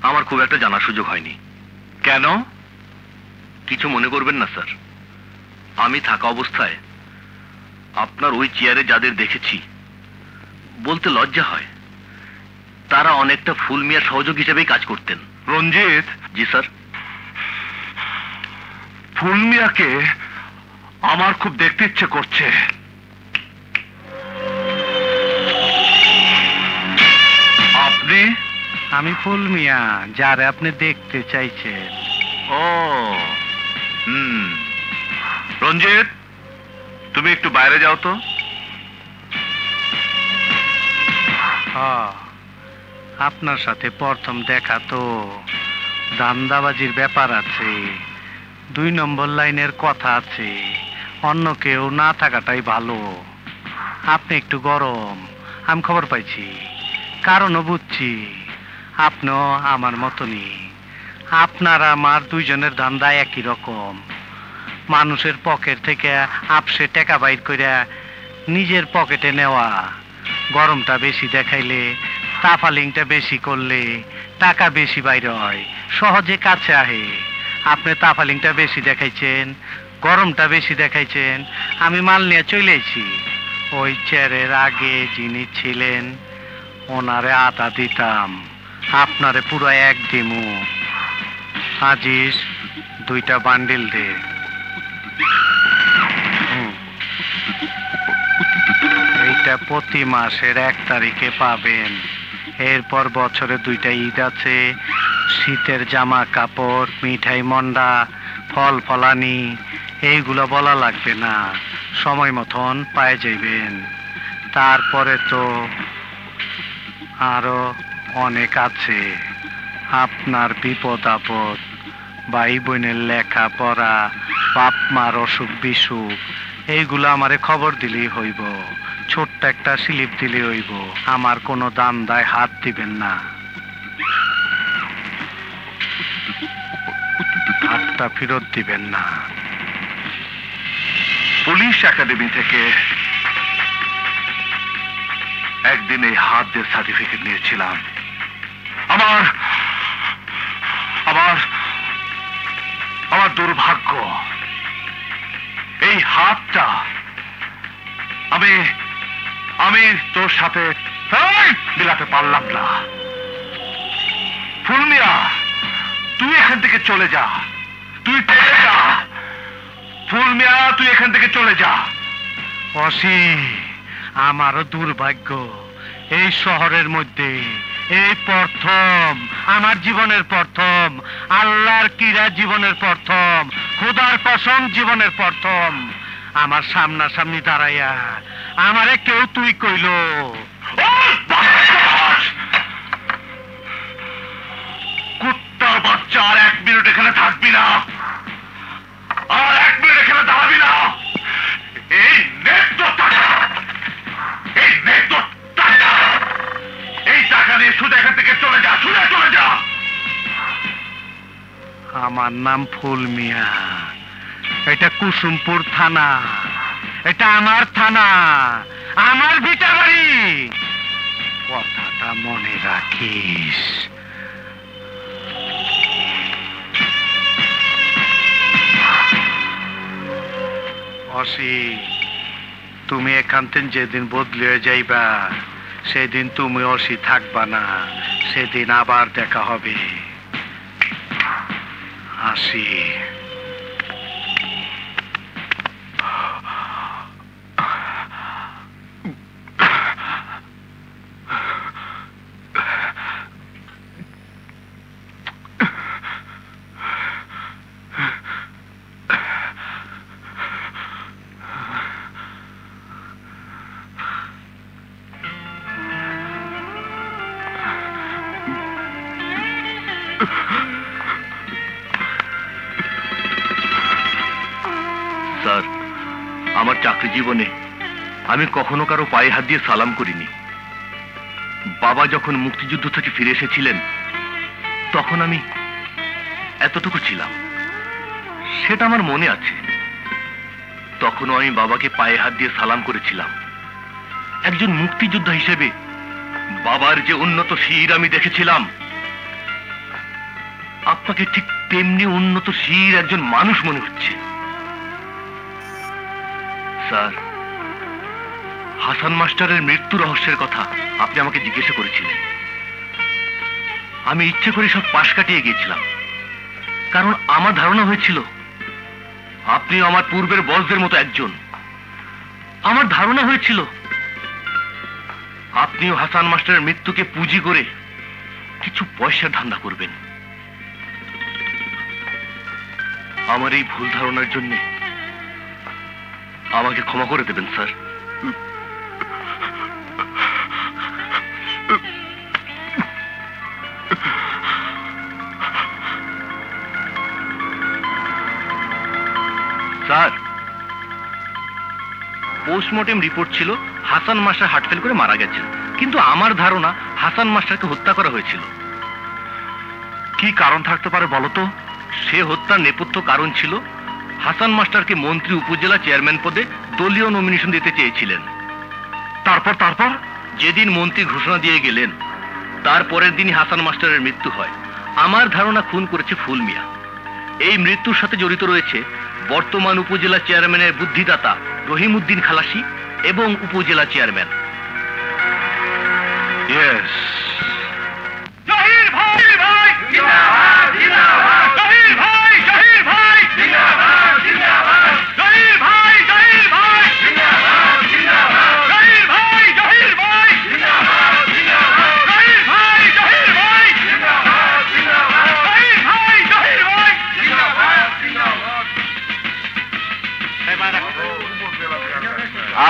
আমার খুব একটা জানার সুযোগ হয়নি। কেন? কিছু মনে করবেন না স্যার, আমি থাকা অবস্থায় আপনার ওই চেয়ারে যাদের দেখেছি বলতে লজ্জা হয়, তারা অনেকটা ফুলমিয়ার সহযোগী হিসেবেই কাজ করতেন। রঞ্জিত। জি স্যার। ফুলমিয়াকে আমার খুব দেখতে ইচ্ছে করছে। আপনি? আমি ফুলমিয়া, যারে আপনি দেখতে চাইছেন। ও রঞ্জিত, তুমি একটু বাইরে যাও তো। আপনার সাথে প্রথম দেখা তো ধান্দাবাজির ব্যাপার আছে, 2 নম্বর লাইনের কথা আছে, অন্য কেউ না থাকাটাই ভালো। আপনি একটু গরম, আমি খবর পাইছি, কারণও বুঝছি। আপনিও আমার মতনই, আপনার আমার দুইজনের ধান্দা একই রকম। মানুষের পকেট থেকে আপসে টাকা বাইর করে নিজের পকেটে নেওয়া। গরমটা বেশি দেখাইলে, তাফালিংটা বেশি করলে টাকা বেশি বাইর হয়, সহজে কাছে আহে। আপনি তাফালিংটা বেশি দেখাইছেন, গরমটা বেশি দেখাইছেন, আমি মাল নিয়ে চলেছি। ওই চেয়ারের আগে যিনি ছিলেন ওনারে আধা দিতাম, আপনারে পুরো 1 দিমু। আজিজ, 2টা বান্ডিল দে। এইটা প্রতি মাসের 1 তারিখে পাবেন। এরপর বছরে 2টা ঈদ আছে, শীতের জামা কাপড়, মিঠাই মন্ডা, ফল ফলানি, এইগুলো বলা লাগবে না, সময় মতন পায়ে যাইবেন। তারপরে তো আরো অনেক আছে, আপনার বিপদ আপদ, ভাই বোনের লেখাপড়া, বাপ মার অসুখ বিসুখ, এইগুলো আমারে খবর দিলেই হইব। ছোট্ট একটা স্লিপ দিলে হইব, আমার কোনো দাম দায় হাত দিবেন না। হাতটা ফেরত দিবেন না। পুলিশ একাডেমি থেকে একদিন এই হাত দিয়ে সার্টিফিকেট নিয়েছিলাম। আমার আমার আমার দুর্ভাগ্য, এই হাতটা আমি আমি তোর সাথে মিলাতে পারলাম না। ফুলমিয়া, তুই এখান থেকে চলে যা, তুই চলে যা। ফুলমিয়া, তুই এখান থেকে চলে যা। অসি, আমারও দুর্ভাগ্য, এই শহরের মধ্যে এই প্রথম, আমার জীবনের প্রথম, আল্লাহর কিরা জীবনের প্রথম, খোদার কসম জীবনের প্রথম, আমার সামনাসামনি দাঁড়াইয়া আমারে কেউ তুই কইল। কুত্তার বাচ্চা, আর 1 মিনিট এখানে থাকবি না, আর 1 মিনিট এখানে দাঁড়াবি না। এই এই টাকা নিয়ে শুধু এখান থেকে চলে যা, শুনে চলে যা। আমার নাম ফুলমিয়া, এটা কুসুমপুর থানা, এটা আমার থানা, আমার ভিটা বাড়ি, কথাটা মনে রাখিস। অসি, তুমি এখান থেকে যেদিন বদলে যাইবা, সেদিন তুমি অসি থাকবা না, সেদিন আবার দেখা হবে। আসি। স্যার, আমার চাকরি জীবনে আমি কখনো কারো পায়ে হাত দিয়ে সালাম করিনি। বাবা যখন মুক্তিযুদ্ধ থেকে ফিরে এসেছিলেন, তখন আমি এতটুকু ছিলাম, সেটা আমার মনে আছে। তখনও আমি বাবাকে পায়ে হাত দিয়ে সালাম করেছিলাম। একজন মুক্তিযোদ্ধা হিসেবে বাবার যে উন্নত শির আমি দেখেছিলাম, আপনাকে ঠিক তেমনি উন্নত শির একজন মানুষ মনে হচ্ছে। স্যার, হাসান মাস্টারের মৃত্যু রহস্যের কথা আপনি আমাকে জিজ্ঞাসা করেছিলেন। আমি ইচ্ছে করে সব পাশ কাটিয়ে গিয়েছিলাম, কারণ আমার ধারণা হয়েছিল আপনি আমার পূর্বের বসদের মতো একজন। আমার ধারণা হয়েছিল আপনিও হাসান মাস্টারের মৃত্যুকে পুঁজি করে কিছু পয়সার ধান্দা করবেন। আমার এই ভুল ধারণার জন্য আমাকে ক্ষমা করে দেবেন স্যার। স্যার, পোস্টমর্টেম রিপোর্ট ছিল হাসান মাস্টার হার্ট ফেল করে মারা গেছেন, কিন্তু আমার ধারণা হাসান মাস্টারকে হত্যা করা হয়েছিল। কি কারণ থাকতে পারে বলতো? সে হত্যার নেপথ্য কারণ ছিল হাসান মাস্টারকে মন্ত্রী উপজেলা চেয়ারম্যান পদে দলীয় নমিনেশন দিতে চেয়েছিলেন। তারপর যেদিন মন্ত্রী ঘোষণা দিয়ে গেলেন, তার পরের দিনই হাসান মাস্টারের মৃত্যু হয়। আমার ধারণা খুন করেছে ফুল মিয়া। এই মৃত্যুর সাথে জড়িত রয়েছে বর্তমান উপজেলা চেয়ারম্যানের বুদ্ধিদাতা রহিমউদ্দিন খালাসি এবং উপজেলা চেয়ারম্যান।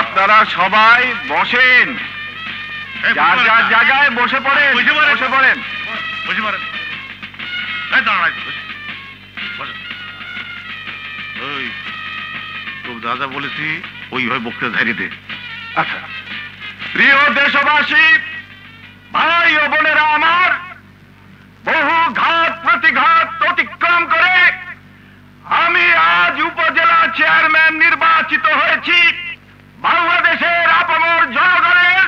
আপনারা সবাই বসেন, যার যার জায়গায় বসে পড়েন, বসে পড়েন। তোর দাদা বলেছি ওইভাবে বক্তৃতা ধারিয়ে দে। আচ্ছা, প্রিয় দেশবাসী, ভাই ও বোনেরা আমার, বহু ঘাত প্রতিঘাত অতিক্রম করে আমি আজ উপজেলা চেয়ারম্যান নির্বাচিত হয়েছি। বাংলাদেশের আপামর জনগণের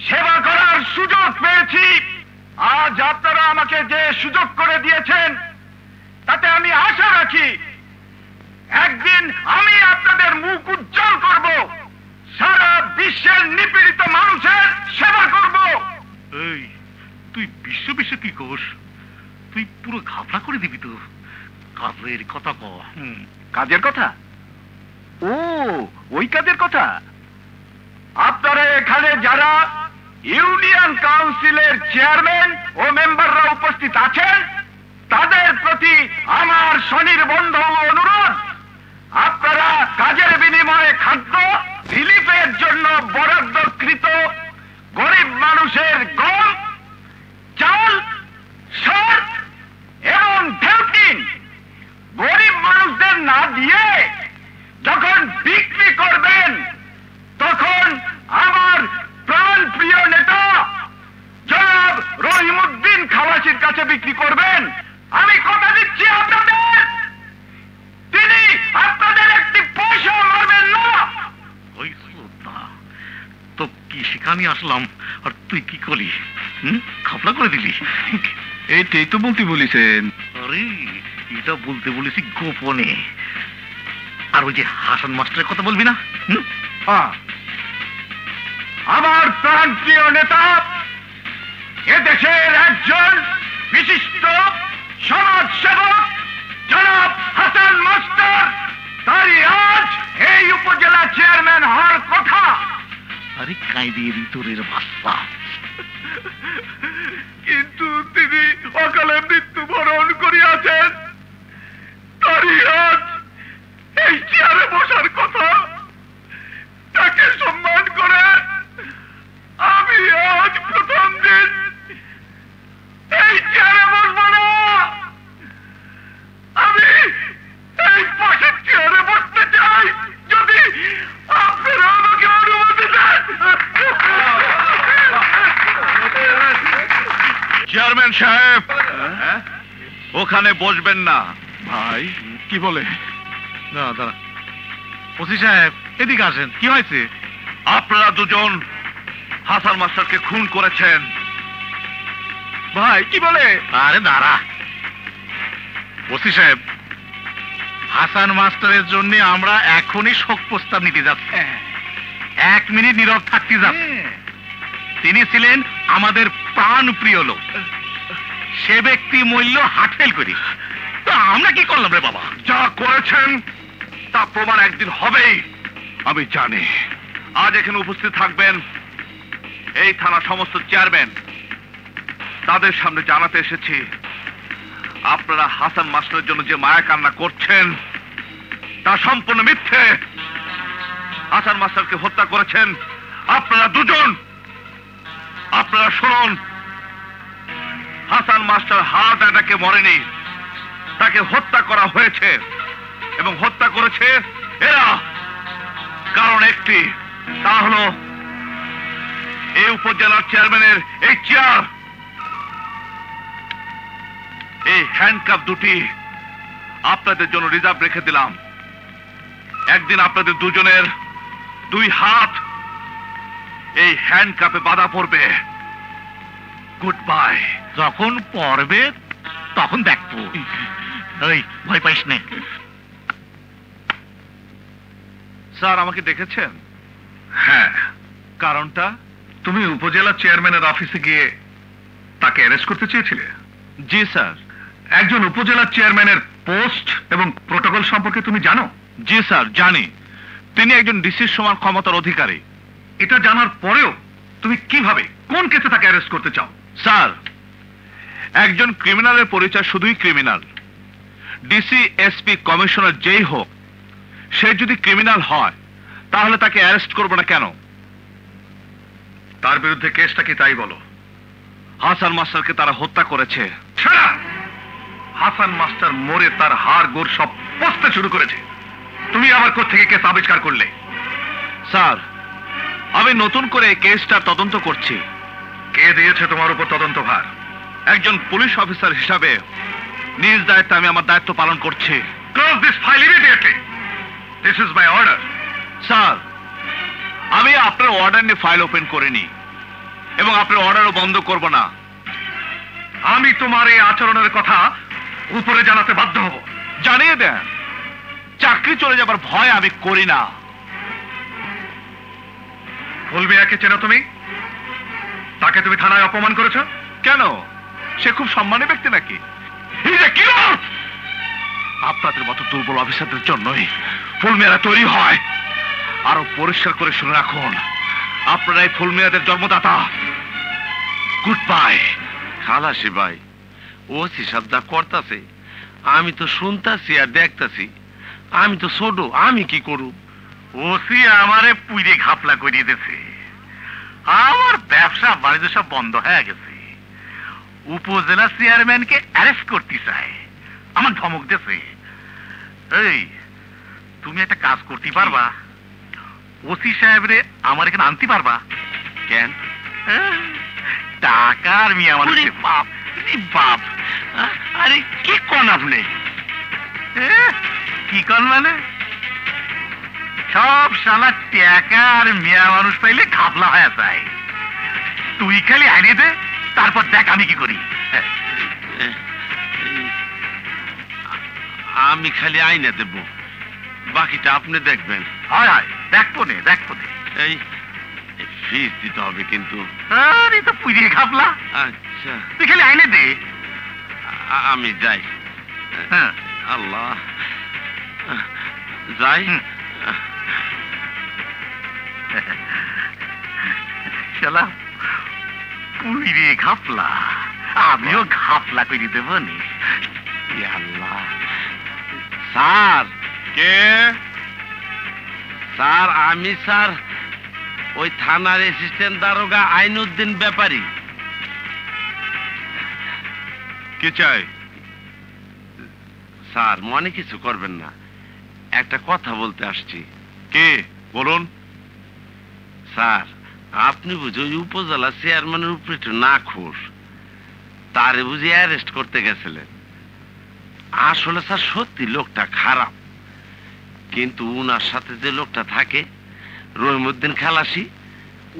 সেবা করার সুযোগ পেয়েছি। আজ আপনারা আমাকে যে সুযোগ করে দিয়েছেন, তাতে আমি আশা রাখি একদিন আমি আপনাদের মুখ উজ্জ্বল করব, সারা বিশ্বের নিপীড়িত মানুষের সেবা করব। এই তুই বিশ্ব কি কোষ? তুই পুরো ঘাবড়া করে দিবি তো। কাজের কথা ক। কাজের কথা? ও, ওই কাজের কথা। আপনারা এখানে যারা ইউনিয়ন কাউন্সিলের চেয়ারম্যান ও মেম্বাররা উপস্থিত আছেন, তাদের প্রতি আমার স্বনির্বন্ধ অনুরোধ, আপনারা কাজের বিনিময়ে খাদ্য রিলিফের জন্য বরাদ্দকৃত গরিব মানুষের গম, চাল, সার এবং ঢেউটিন গরিব মানুষদের না দিয়ে যখন বিক্রি করবেন, তখন আমার প্রাণ প্রিয় নেতা জনাব রহিমউদ্দিন খালাসির কাছে বিক্রি করবেন। আমি কথা দিচ্ছি আপনাদের, তিনি আপনাদের একটি পয়সা মারবেন না। ওই তো কি সেখানে আসলাম, আর তুই কি করলি? খাপলা করে দিলি। এইটাই তো বলতে বলেছেন। আরে এটা বলতে বলেছি গোপনে। আর ওই যে হাসান মাস্টারের কথা বলবি না? আমার প্রাণ প্রিয় নেতা, এদেশের একজন বিশিষ্ট সমাজ সেবক জনাব হাসান মাস্টার, তারই আজ এই উপজেলা চেয়ারম্যান হওয়ার কথা। আরে কাঁদিয়ে ভিতরের বাচ্চা। কিন্তু তিনি অকালে মৃত্যুবরণ করিয়াছেন, তারই আজ এই চেয়ারে বসার কথা। তাকে সম্মান করে আমি আজ প্রথম দিন এই চেয়ারে বসব না। আমি এই পাশের চেয়ারে বসতে চাই, যদি আপনারা আমাকে অনুমতি দেন। চেয়ারম্যান সাহেব, ওখানে বসবেন না। ভাই কি বলে? দাঁড়া দাঁড়া, ওসি সাহেব এদিকে আসেন, কি হয়েছে? আপনারা দুজন হাসান মাস্টারকে খুন করেছেন। ভাই কি বলে? আরে দাঁড়া ওসি সাহেব, হাসান মাস্টারের জন্য আমরা এখনই শোক প্রস্তাব নিতে যাচ্ছি। 1 মিনিট নীরব থাকতে যাচ্ছি। তিনি ছিলেন আমাদের প্রাণ প্রিয় লোক, সে ব্যক্তি মূল্য হাটফেল করি, তো আমরা কি করলাম রে বাবা? যা করেছেন তা প্রমাণ একদিন হবেই। আমি জানি আজ এখানে উপস্থিত থাকবেন এই থানা সমস্ত চেয়ারম্যান। তাদের সামনে জানাতে এসেছি আপনারা হাসান মাস্টারের জন্য যে মায়া কান্না করছেন তা সম্পূর্ণ মিথ্যে। হাসান মাস্টারকে হত্যা করেছেন আপনারা দুজন। আপনারা শুনুন, হাসান মাস্টার হার্ট অ্যাটাকে মরেনি, তাকে হত্যা করা হয়েছে এবং হত্যা করেছে এরা। কারণ একটি, তা হলো এই উপজেলার চেয়ারম্যানের এই চেয়ার। এই হ্যান্ডকাপ দুটি আপনাদের জন্য রিজার্ভ রেখে দিলাম। একদিন আপনাদের দুজনের 2 হাত এই হ্যান্ডকাপে বাঁধা পড়বে। Good bye. যখন পড়বে তখন দেখবো। ওই ভয় পাইস না। স্যার আমাকে দেখেছেন? হ্যাঁ, কারণটা? তুমি উপজেলা চেয়ারম্যানের অফিসে গিয়ে তাকে অ্যারেস্ট করতে চেয়েছিলে। জি স্যার। একজন উপজেলা চেয়ারম্যানের পোস্ট এবং প্রোটোকল সম্পর্কে তুমি জানো? জি স্যার জানি। তিনি একজন ডিসির সমান ক্ষমতার অধিকারী। এটা জানার পরেও তুমি কিভাবে, কোন কেসে তাকে অ্যারেস্ট করতে চাও? স্যার, একজন ক্রিমিনালের পরিচয় শুধুই ক্রিমিনাল। ডিসি, এসপি, কমিশনার যেই হোক, সে যদি ক্রিমিনাল হয় তাহলে তাকে অ্যারেস্ট করব না কেন? তার বিরুদ্ধে কেসটা কি তাই বলো। হাসান মাস্টারকে তারা হত্যা করেছে। ছাড়া, হাসান মাস্টার মরে তার হাড় গোড় সব পচতে শুরু করেছে। তুমি আবার কোত্থেকে কেস আবিষ্কার করলে? স্যার, আমি নতুন করে এই কেসটা তদন্ত করছি। কে দিয়েছে তোমার উপর তদন্ত ভার? একজন পুলিশ অফিসার হিসাবে নিজ দায়িত্বে আমি আমার দায়িত্ব পালন করছি। Close this file immediately. This is my order. Sir, আমি আপনার অর্ডার নিয়ে ফাইল ওপেন করিনি এবং আপনার অর্ডারও বন্ধ করব না। আমি তোমার এই আচরণের কথা উপরে জানাতে বাধ্য হব। জানিয়ে দেন, চাকরি চলে যাবার ভয় আমি করি না। ফুলমিয়াকে চেনো তুমি? তাকে তুমি থানায় অপমান করেছো কেন? সে খুব সম্মানী ব্যক্তি নাকি? আপনাদের মতো দুর্বল অফিসারদের জন্যই ফুলমিয়ারা তৈরি হয়। আরো পরিষ্কার করে শুনে রাখুন, আপনারা এই ফুলমিয়াদের জন্মদাতা। Good bye. খালাসি ভাই, ও হিসাবটা করতেছে, আমি তো শুনতাছি আর দেখতাছি। আমি তো ছোট, আমি কি করু? ওসি আমারে পুইরে ঘাপলা করিয়ে দিয়েছে। আমার ব্যবসা বাণিজ্য সব বন্ধ হয়ে গেছে। উপজেলা চেয়ারম্যানকে অ্যারেস্ট করতে চায়, আমার ধমক দিয়েছে। এই, তুমি একটা কাজ করতে পারবা? ওসি সাহেবরে আমার এখানে আনতে পারবা? কেন? টাকার মিয়া মানুষ। বাপ বাপ, আরে কি কোন আপনি? কি কন মানে? সব শালা টাকা আর মিয়া মানুষ পাইলে ঘাপলা হয়ে যায়। তুই খালি আইনে দে, তারপর দেখ আমি কি করি। আমি খালি আইনা দেব, বাকিটা আপনি দেখবেন। হয় হয়, দেখবো নে দেখবো নে। এই ফিস দিতে হবে কিন্তু। আরে তো পুড়িয়ে ঘাপলা। আচ্ছা, তুই খালি আইনে দে। আমি যাই। হ্যাঁ, আল্লাহ, যাই। শালা পুড়িয়ে ঘাপলা, আমিও ঘাপলা করে দেব নি। আল্লাহ। স্যার, কে? স্যার আমি স্যার ওই থানার অ্যাসিস্ট্যান্ট দারোগা আইনউদ্দিন ব্যাপারী। কি চাই? স্যার মনে কিছু করবেন না, একটা কথা বলতে আসছি। কে বলুন? স্যার, আপনি বুঝি ওই উপজেলা চেয়ারম্যানের উপরে একটু না খুশ, তারে বুঝি অ্যারেস্ট করতে গেছিলেন। আসলে স্যার সত্যি লোকটা খারাপ, কিন্তু উনার সাথে যে লোকটা থাকে রহিমউদ্দিন খালাসি,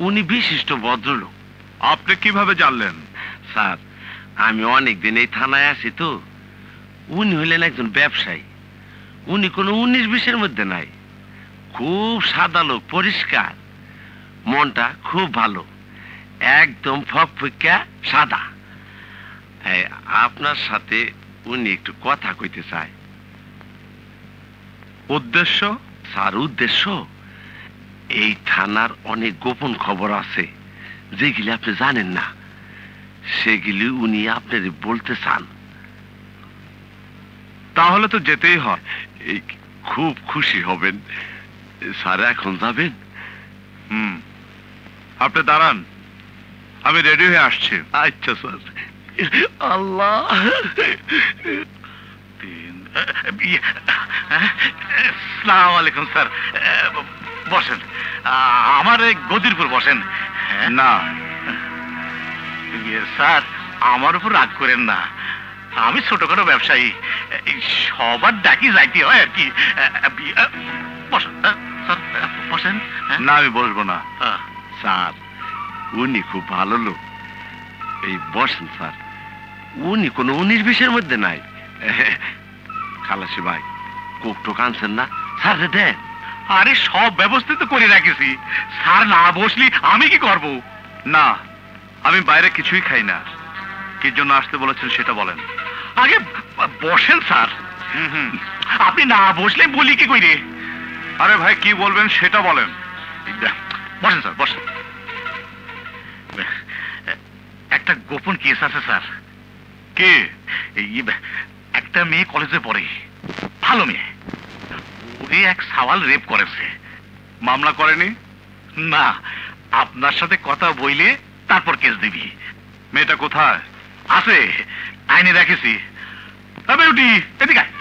উনি বিশিষ্ট ভদ্রলোক। আপনি কিভাবে জানলেন? স্যার আমি অনেকদিন এই থানায় আছি তো, উনি হইলেন একজন ব্যবসায়ী, উনি কোনো 19-20-এর মধ্যে নাই, খুব সাদা লোক, পরিষ্কার, মনটা খুব ভালো, একদম ফকফকা সাদা। আপনার সাথে উনি একটু কথা কইতে চায়। উদ্দেশ্য? স্যার উদ্দেশ্য, এই থানার অনেক গোপন খবর আছে যেগুলি আপনি জানেন না, সেগুলি উনি আপনার বলতে চান। তাহলে তো যেতেই হয়। এই খুব খুশি হবেন স্যার। এখন যাবেন? আপনি দাঁড়ান, আমি রেডি হয়ে আসছি। আচ্ছা স্যার। আল্লাহ, সালাম আলাইকুম স্যার, বসেন, আমার এই গদির উপর বসেন। না স্যার, আমার উপর রাগ করেন না, আমি ছোটখাটো ব্যবসায়ী, সবার ডাকি যাইতে হয় আর কি। বসেন স্যার, বসেন। না, আমি বসবো না। স্যার উনি খুব ভালো লোক, এই বসেন স্যার, উনি কোনো 19-20-এর মধ্যে নাই। খালাসি ভাই, কোক টোক আনছেন না? স্যার দেন। আরে সব ব্যবস্থা তো করে রাখেছি, স্যার না বসলি আমি কি করব? না, আমি বাইরে কিছুই খাই না। কি জন্য আসতে বলেছেন সেটা বলেন। আগে বসেন স্যার। আপনি না বসলে বলি কি কইরে? আরে ভাই, কি বলবেন সেটা বলেন। বসেন স্যার, বসেন। একটা গোপন কেস আছে স্যার। কে? একটা মেয়ে কলেজে পড়ে, ভালো মেয়ে, ওরে এক সাওয়াল রেপ করেছে। মামলা করেনি? না, আপনার সাথে কথা বইলে তারপর কেস দিবি। মেয়েটা কোথায়? আছে, আইনে রেখেছি। বেউটি এদিকে আয়।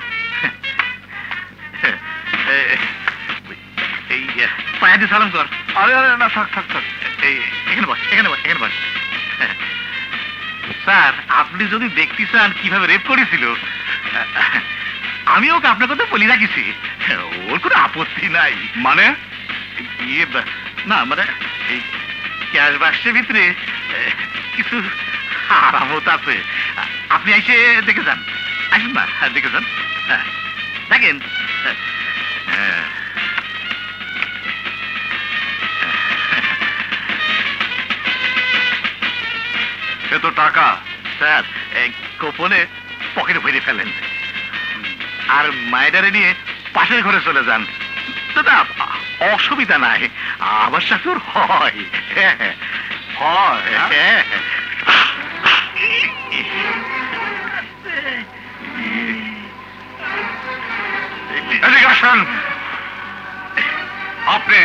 এই পায়ে দিয়ে সালাম কর। আরে আরে না, থাক থাক থাক। এই এখানে বস, এখানে বস, এখানে বস। স্যার, আপনি যদি দেখতে চান কিভাবে রেপ করেছিল, আমি ওকে আপনার কথা বলি রাখিছি, ওর কোনো আপত্তি নাই। মানে? না মানে এই ক্যাশ বাক্সের ভিতরে কিছু আরামত আছে, আপনি এসে দেখে যান। আসুন না, দেখে যান, দেখেন। সে তো টাকা। স্যার, গোপনে পকেটে ভরে ফেলেন, আর মায়েরারে নিয়ে পাশের ঘরে চলে যান। দাদা অসুবিধা নাই, আমার সাথে ওর হয়। আপনি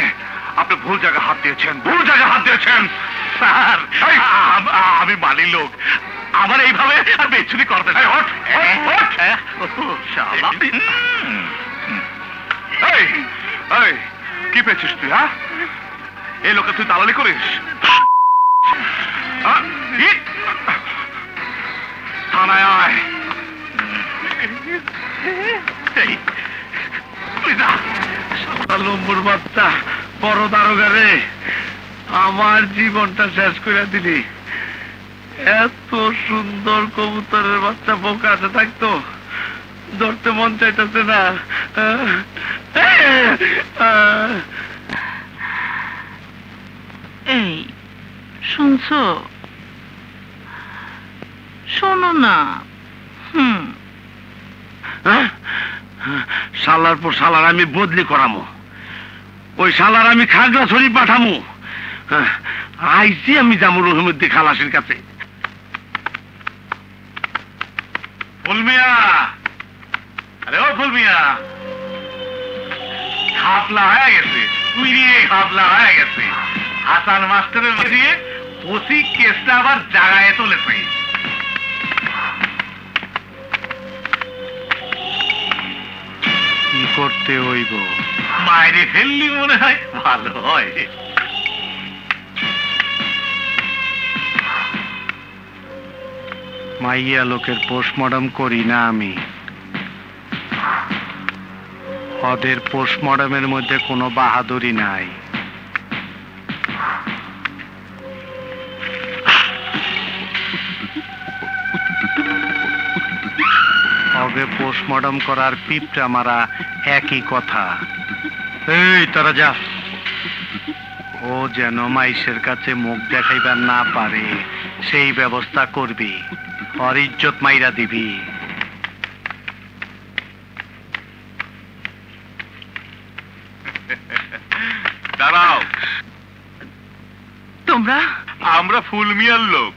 আপনি ভুল জায়গায় হাত দিয়েছেন, ভুল জায়গায় হাত দিয়েছেন। স্যার, আমি মানি লোক, আমার এইভাবে আর বেচুরি করবে না। কি পেয়েছিস তুই? হ্যাঁ, এই লোকে তুই দালালি করিস? থানায় আয়। লম্বুর বাচ্চা, বড় দারোগা রে, আমার জীবনটা শেষ করে দিলি। এত সুন্দর কবুতরের বাচ্চা বোকা আছে থাকতো, ধরতে মন চাইতেছে না। এই শুনছো? শোনো না। শালার পর শালার আমি বদলি করামো, ওই শালার আমি খাগড়াছড়ি পাঠামো। আইসি আমি যাবো রহিমউদ্দিন খালাসির কাছে। ফুলমিয়া, আরে ও ফুলমিয়া, খাপলা হয়ে গেছে, তুই নিয়ে খাপলা হয়ে গেছে। হাসান মাস্টারের দিয়ে ওসি কেসটা আবার জাগায় তুলেছে। কি করতে হইব? বাইরে ফেললি মনে হয় ভালো হয়। মাইয়া লোকের পোস্টমর্টম করি না আমি, ওদের পোস্টমর্টমের মধ্যে কোনো বাহাদুরি নাই। ওকে পোস্টমর্টম করার পিঁপড়া মারা একই কথা। এই তোরা যা, ও যেন মাইশের কাছে মুখ দেখাইবার না পারে সেই ব্যবস্থা করবি, ওর ইজ্জত মাইরা দিবি। দাঁড়াও, তোমরা? আমরা ফুল মিয়ার লোক।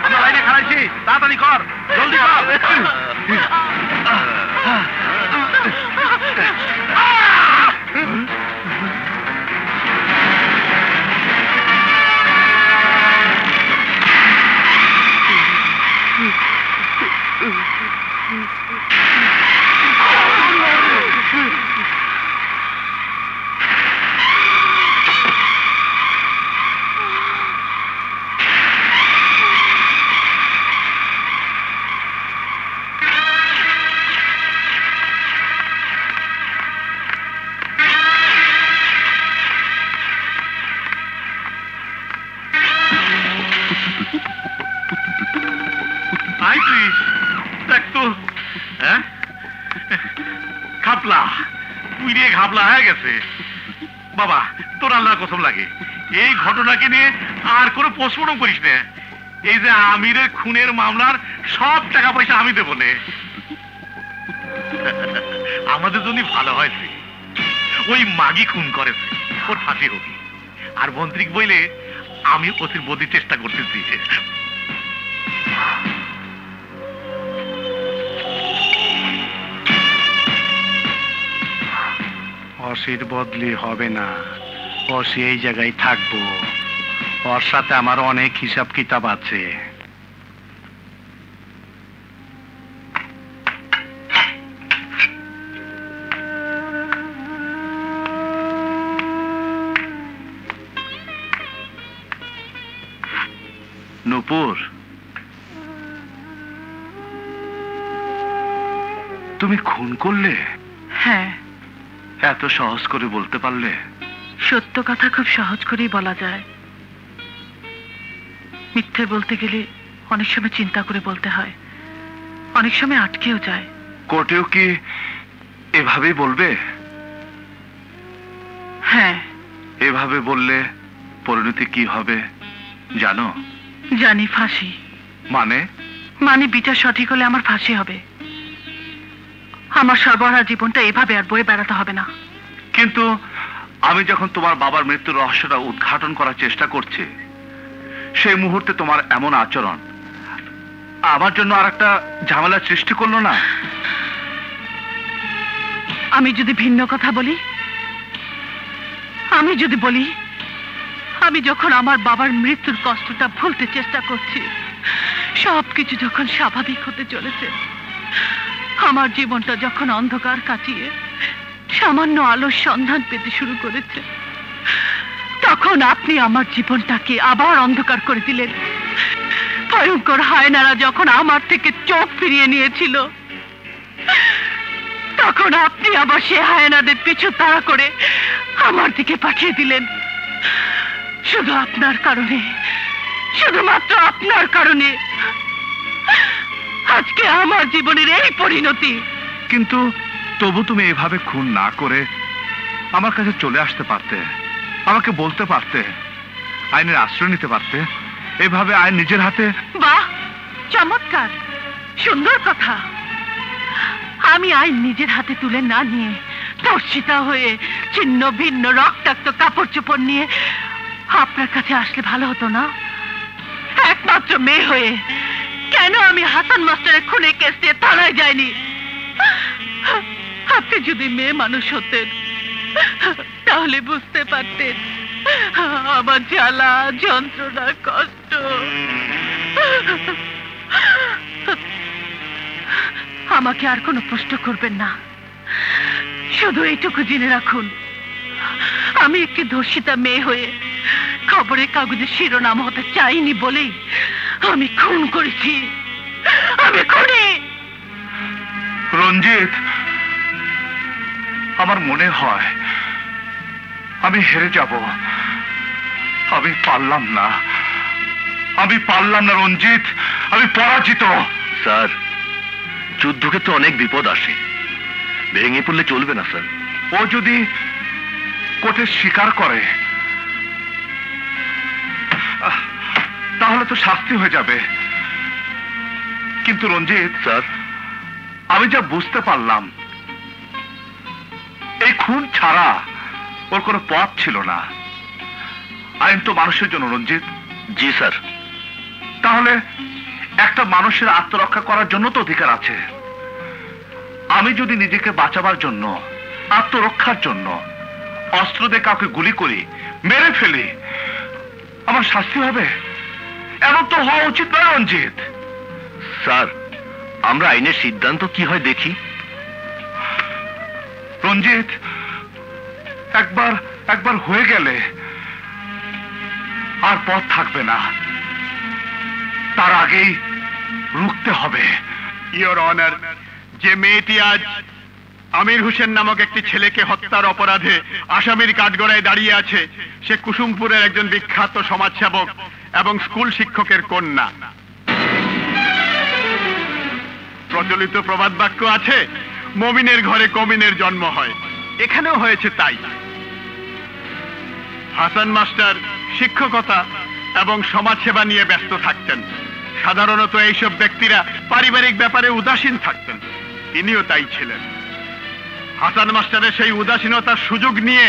আমরা লাইনে খাড়াইছি, তাড়াতাড়ি কর, জলদি কর। ঘাপলা, তুই রে ঘাপলা হয়ে গেছে বাবা, তোর আল্লাহর কসম লাগে এই ঘটনাকে নিয়ে আর কোনো পোস্টমর্টম করিস না। এই যে আমিরের খুনের মামলার সব টাকা পয়সা আমি দেবো নে। আমাদের জন্য ভালো হয়েছে, ওই মাগি খুন করেছে, ওর ফাঁসি হবি। আর মন্ত্রী বইলে আমি ওসির বদির চেষ্টা করতেছি। অসির বদলি হবে না, অসি এই জায়গায় থাকবো। ওর সাথে আমার অনেক হিসাব কিতাব আছে। নূপুর, তুমি খুন করলে? হ্যাঁ। এত সহজ করে বলতে পারলে? সত্য কথা খুব সহজ করেই বলা যায়, মিথ্যে বলতে গেলে অনেক সময় চিন্তা করে বলতে হয়, অনেক সময় আটকেও যায়। কোর্টেও কি এভাবেই বলবে? হ্যাঁ। এভাবে বললে পরিণতি কি হবে জানো? জানি, ফাঁসি। মানে? মানে বিচার সঠিক হলে আমার ফাঁসি হবে। আমার সর্বহারা জীবনটা এভাবে আর বয়ে বেড়াতে হবে না। কিন্তু আমি যখন তোমার বাবার মৃত্যুর রহস্যটা উদ্ঘাটন করার চেষ্টা করছি, সেই মুহূর্তে তোমার এমন আচরণ আমার জন্য আর একটা ঝামেলার সৃষ্টি করলো না? আমি যদি ভিন্ন কথা বলি, আমি যদি বলি আমি যখন আমার বাবার মৃত্যুর কষ্টটা ভুলতে চেষ্টা করছি, সবকিছু যখন স্বাভাবিক হতে চলেছে, আমার জীবনটা যখন অন্ধকার কাটিয়ে সামান্য আলোর সন্ধান পেতে শুরু করেছে, তখন আপনি আমার জীবনটাকে আবার অন্ধকার করে দিলেন। ভয়ঙ্কর হায়নারা যখন আমার থেকে চোখ ফিরিয়ে নিয়েছিল, তখন আপনি আবার সে হায়নাদের পিছু তাড়া করে আমার দিকে পাঠিয়ে দিলেন। শুধু আপনার কারণে, শুধুমাত্র আপনার কারণে আজকে আমার জীবনের এই পরিণতি। কিন্তু তবু তুমি এভাবে খুন না করে আমার কাছে চলে আসতে পারতে, আমাকে বলতে পারতে, আইনের আশ্রয় নিতে পারতে, এভাবে আইন নিজের হাতে। বাহ, চমৎকার, সুন্দর কথা। আমি আইন নিজের হাতে তুলে না নিয়ে ধর্ষিতা হয়ে ছিন্ন ভিন্ন রক্তাক্ত কাপড় চোপড় নিয়ে আপনার কাছে আসলে ভালো হতো না? একমাত্র মেয়ে হয়ে কেন আমি হাসান মাস্টারের খুনের কেস নিয়ে থানায় যাইনি? আপনি যদি মেয়ে মানুষ হতেন তাহলে বুঝতে পারতেন আমার জ্বালা, যন্ত্রণা, কষ্ট। আমাকে আর কোনো প্রশ্ন করবেন না, শুধু এইটুকু জেনে রাখুন, আমি একটি ধর্ষিতা মেয়ে হয়ে খবরের কাগজে শিরোনাম হতে চাইনি বলেই আমি খুন করেছি। আমি খুনি। রঞ্জিত, আমার মনে হয় আমি হেরে যাব। আমি পারলাম না, আমি পারলাম না রঞ্জিত, আমি পরাজিত। স্যার, যুদ্ধক্ষেত্রে অনেক বিপদ আসে, ভেঙে পড়লে চলবে না স্যার। ও যদি কোর্টে স্বীকার করে তাহলে তো শাস্তি হয়ে যাবে। কিন্তু রঞ্জিত স্যার, আমি যা বুঝতে পারলাম, এই খুন ছাড়া ওর কোনো পথ ছিল না। আইন তো মানুষের জন্য রঞ্জিত। জি স্যার। তাহলে একটা মানুষের আত্মরক্ষা করার জন্য তো অধিকার আছে। আমি যদি নিজেকে বাঁচাবার জন্য, আত্মরক্ষার জন্য অস্ত্র দিয়ে কাউকে গুলি করি, মেরে ফেলি, আমার শাস্তি হবে? এমন তো হওয়া উচিত নয় রঞ্জিত। স্যার, আমরা আইনের সিদ্ধান্ত কি হয় দেখি। রঞ্জিত, একবার হয়ে গেলে আর পথ থাকবে না, তার আগেই রুখতে হবে। ইওর অনার, যে মেয়েটি আজ আমির হোসেন নামক একটি ছেলেকে হত্যার অপরাধে আসামির কাঠগড়ায় দাঁড়িয়ে আছে, সে কুসুমপুরের একজন বিখ্যাত সমাজসেবক এবং স্কুল শিক্ষকের কন্যা। প্রচলিত প্রবাদ বাক্য আছে, মমিনের ঘরে কমিনের জন্ম হয়। এখানেও হয়েছে তাই। হাসান মাস্টার শিক্ষকতা এবং সমাজসেবা নিয়ে ব্যস্ত থাকতেন। সাধারণত এইসব ব্যক্তিরা পারিবারিক ব্যাপারে উদাসীন থাকতেন, তিনিও তাই ছিলেন। হাসান মাস্টারের সেই উদাসীনতার সুযোগ নিয়ে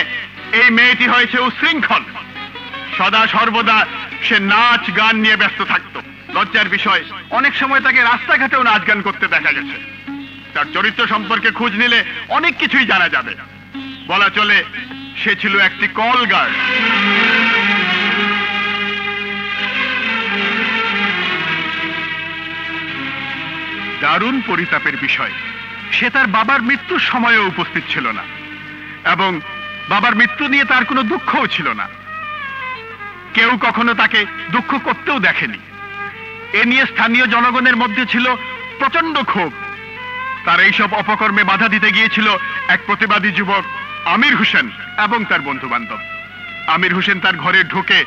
এই মেয়েটি হয়েছে উশৃঙ্খল। সদা সর্বদা সে নাচ গান নিয়ে ব্যস্ত থাকত। লজ্জার বিষয়, অনেক সময় তাকে রাস্তাঘাটেও নাচ গান করতে দেখা গেছে। তার চরিত্র সম্পর্কে খোঁজ নিলে অনেক কিছুই জানা যাবে। বলা চলে সে ছিল একটি কল গার্ড। দারুণ পরিতাপের বিষয়, সে তার বাবার মৃত্যুর সময়ও উপস্থিত ছিল না এবং বাবার মৃত্যু নিয়ে তার কোনো দুঃখও ছিল না। কেউ কখনো তাকে দুঃখ করতেও দেখেনি। এ নিয়ে স্থানীয় জনগণের মধ্যে ছিল প্রচন্ড ক্ষোভ। তার এইসব অপকর্মে বাধা দিতে গিয়েছিল এক প্রতিবাদী যুবক আমির হোসেন এবং তার বন্ধু বান্ধব। আমির হোসেন তার ঘরে ঢুকে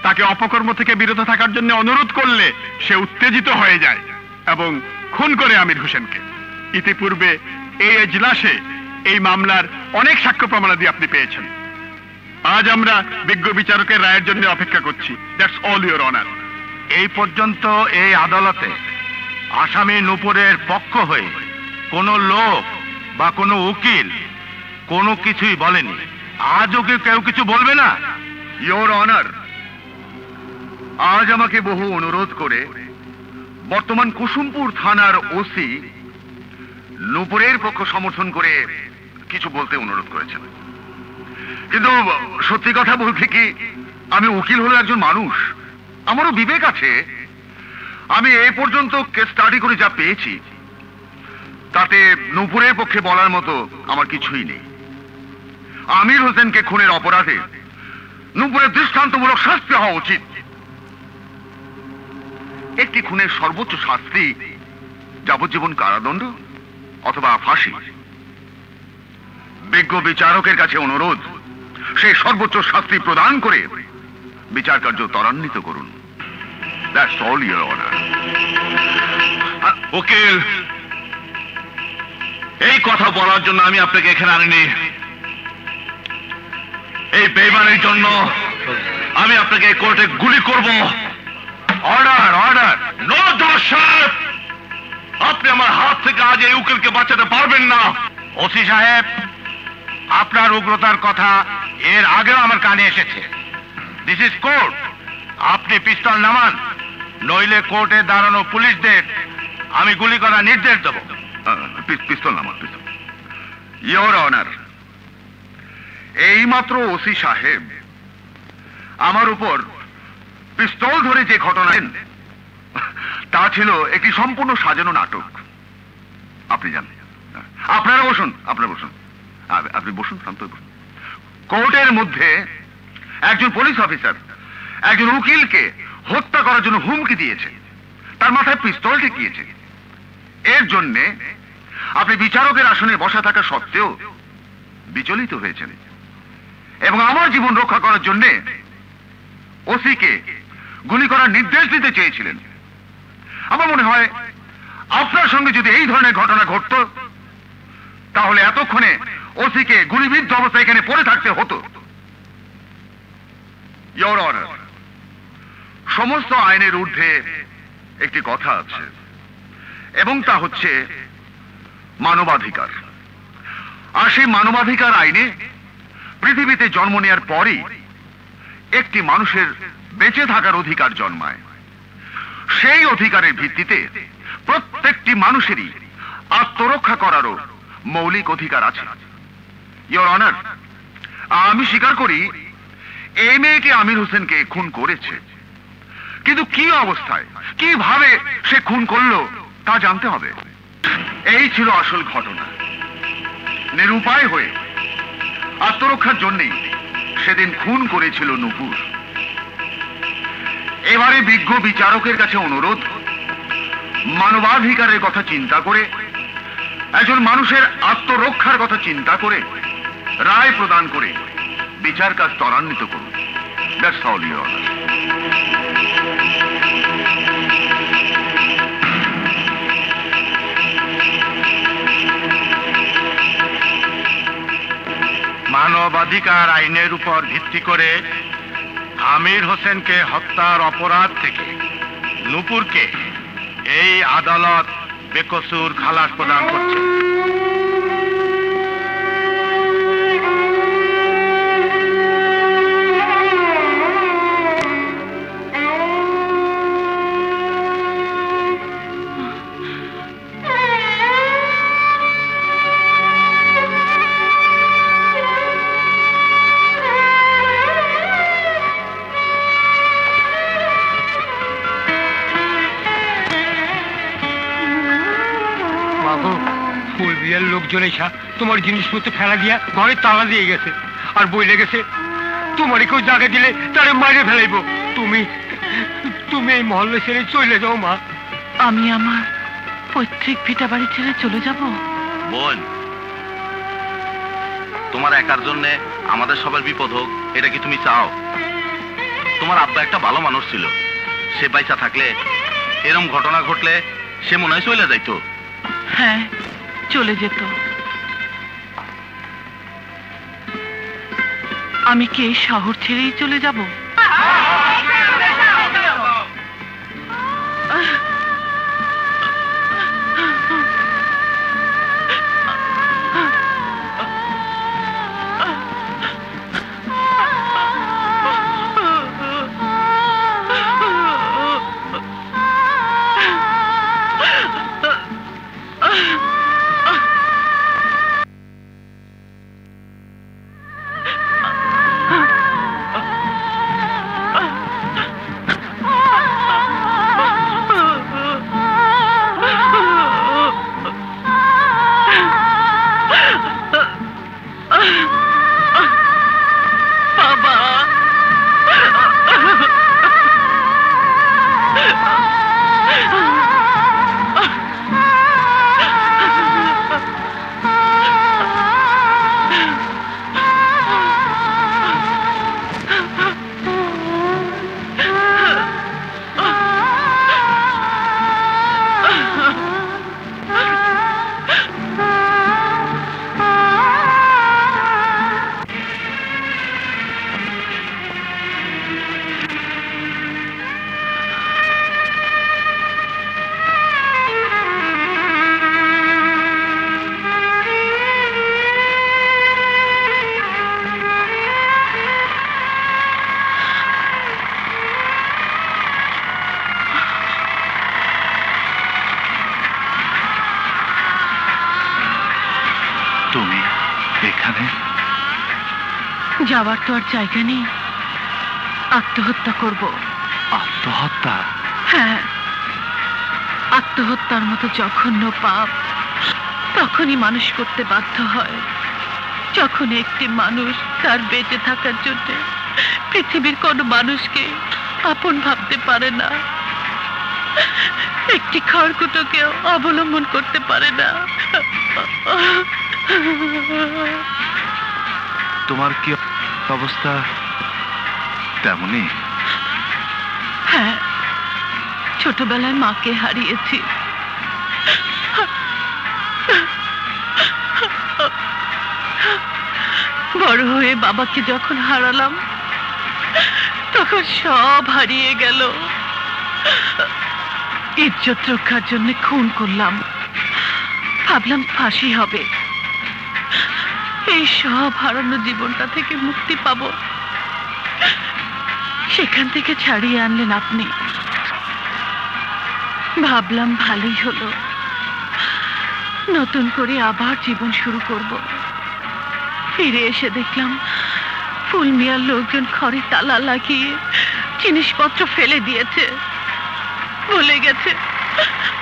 তাকে অপকর্ম থেকে বিরত থাকার জন্য অনুরোধ করলে সে উত্তেজিত হয়ে যায় এবং খুন করে আমির হোসেনকে। ইতিপূর্বে এই এজলাসে এই মামলার অনেক সাক্ষ্য প্রমাণাদি আপনি পেয়েছেন। আজ আমরা বিজ্ঞ বিচারকের রায়ের জন্য অপেক্ষা করছি। That's all your honour. এই পর্যন্ত এই আদালতে আসামি নূপুরের পক্ষ হয়ে কোনো লোক বা কোনো উকিল কোনো কিছুই বলেনি। আজও কি কেউ কিছু বলবে না? ইওর অনার, আজ আমাকে বহু অনুরোধ করে বর্তমান কুসুমপুর থানার ওসি নূপুরের পক্ষ সমর্থন করে কিছু বলতে অনুরোধ করেছেন। কিন্তু সত্যি কথা বলতে কি, আমি উকিল হলো একজন মানুষ, আমারও বিবেক আছে। আমি এই পর্যন্ত কেস স্টাডি করে যা পেয়েছি তাতে নূপুরের পক্ষে বলার মতো আমার কিছুই নেই। আমির হোসেনকে খুনের অপরাধে নূপুরের দৃষ্টান্তমূলক শাস্তি হওয়া উচিত। একটি খুনের সর্বোচ্চ শাস্তি যাবজ্জীবন কারাদণ্ড অথবা ফাঁসি। বিজ্ঞ বিচারকের কাছে অনুরোধ, সেই সর্বোচ্চ শাস্তি প্রদান করে বিচার কার্য ত্বরান্বিত করুন। That's all, Your Honor. উকিল, এই কথা বলার জন্য আমি আপনাকে এখানে আনিনি। এই বেইমানের জন্য আমি আপনাকে এই কোর্টে গুলি করব। Order, order. নো জজ সাহেব, আপনি আমার হাত থেকে আজ এই উকিলকে বাঁচাতে পারবেন না। ওসি সাহেব, আপনার উগ্রতার কথা এর আগেও আমার কানে এসেছে। This is court. আপনি পিস্তল নামান, নইলে কোর্টে দাঁড়ানো পুলিশদের আমি গুলি করার নির্দেশ দেব। পিস্তল নামান, পিস্তল। ইয়োর অনার, এইমাত্র ওসি সাহেব আমার উপর পিস্তল ধরে যে ঘটনা তা ছিল একটি সম্পূর্ণ সাজানো নাটক। আপনি জানেন। আপনারা বসুন, আপনারা বসুন, আপনি বসুন, শান্ত বসুন। কোর্টের মধ্যে একজন পুলিশ অফিসার একজন উকিলকে হত্যা করার জন্য হুমকি দিয়েছে, তার মাথায় পিস্তল ঠেকিয়েছে। এর জন্যে আপনি বিচারকের আসনে বসা থাকা সত্ত্বেও বিচলিত হয়েছেন এবং আমার জীবন রক্ষা করার জন্যে ওসিকে গুলি করার নির্দেশ দিতে চেয়েছিলেন। আমার মনে হয় আপনার সঙ্গে যদি এই ধরনের ঘটনা ঘটত তাহলে এতক্ষণে ওসিকে গুলিবিদ্ধ অবস্থায় এখানে পড়ে থাকতে হতো। ইয়োর অনার, সমস্ত আইনের ঊর্ধ্বে একটি কথা আছে এবং তা হচ্ছে মানবাধিকার। আর সেই মানবাধিকার আইনে পৃথিবীতে জন্ম নেওয়ার পরই একটি মানুষের বেঁচে থাকার অধিকার জন্মায়। সেই অধিকারের ভিত্তিতে প্রত্যেকটি মানুষেরই আত্মরক্ষা করারও মৌলিক অধিকার আছে। ইয়োর অনার, আমি স্বীকার করি এই মেয়েকে আমির হোসেনকে খুন করেছে, কিন্তু কি অবস্থায় কিভাবে সে খুন করলো তা জানতে হবে। এই ছিল আসল ঘটনা। নিরুপায় হয়ে আত্মরক্ষার জন্যই সেদিন খুন করেছিল নূপুর। এবারে বিজ্ঞ বিচারকের কাছে অনুরোধ, মানবাধিকারের কথা চিন্তা করে, একজন মানুষের আত্মরক্ষার কথা চিন্তা করে রায় প্রদান করে বিচার কাজ ত্বরান্বিত করুন। That's all, Your Honor. মানবাধিকার আইনের উপর ভিত্তি করে আমির হোসেনকে হত্যার অপরাধ থেকে নূপুরকে এই আদালত বেকসুর খালাস প্রদান করছে। লোকজন এসা তোমার জিনিসপত্র ফেলা দিয়া ঘরে তালা দিয়ে গেছে আর বইলে গেছে তোমার কেউ জায়গা দিলে তারে মাইরে ফেলাইব। তুমি তুমি এই মহল্লা ছেড়ে চলে যাও মা। আমি আমার পৈতৃক ভিটা বাড়ি ছেড়ে চলে যাব? বোন, তোমার একার জন্য আমাদের সবার বিপদ হোক এটা কি তুমি চাও? তোমার আব্বা একটা ভালো মানুষ ছিল, সে পয়সা থাকলে এরকম ঘটনা ঘটলে সে মনে হয় চলে যাইতো। হ্যাঁ, চলে যেত। আমি কি এই শহর ছেড়েই চলে যাব? যাওয়ার তো আর জায়গা নেই, আত্মহত্যা করব। আত্মহত্যা? হ্যাঁ, আত্মহত্যার মতো জঘন্য পাপ তখনই মানুষ করতে বাধ্য হয় যখন একটি মানুষ তার বেঁচে থাকার জন্য পৃথিবীর কোনো মানুষকে আপন ভাবতে পারে না, একটি খড়কুটোকেও অবলম্বন করতে পারে না। তোমার কি অবস্থা তেমনই? হ্যাঁ, ছোটবেলায় মাকে হারিয়েছি, বড় হয়ে বাবাকে যখন হারালাম তখন সব হারিয়ে গেল। ইজ্জত রক্ষার জন্য খুন করলাম, ভাবলাম ফাঁসি হবে, এই সব হারানো জীবনটা থেকে মুক্তি পাবো। সেখান থেকে ছাড়িয়ে আনলেন আপনি, ভাবলাম ভালোই হলো, নতুন করে আবার জীবন শুরু করব। ফিরে এসে দেখলাম ফুল মিয়ার লোকজন ঘরে তালা লাগিয়ে জিনিসপত্র ফেলে দিয়েছে, বলে গেছে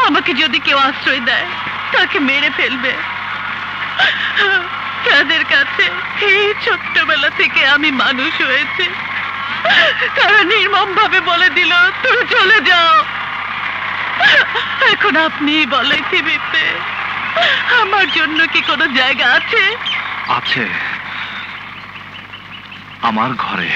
আমাকে যদি কেউ আশ্রয় দেয় তাকে মেরে ফেলবে। তাদের কাছে এই ছোট্টবেলা থেকে আমি মানুষ হয়েছি, তারা নির্মম ভাবে বলে দিল তুমি চলে যাও। এখন আপনি বলে পৃথিবীতে আমার জন্য কি কোনো জায়গা আছে? আছে, আমার ঘরে।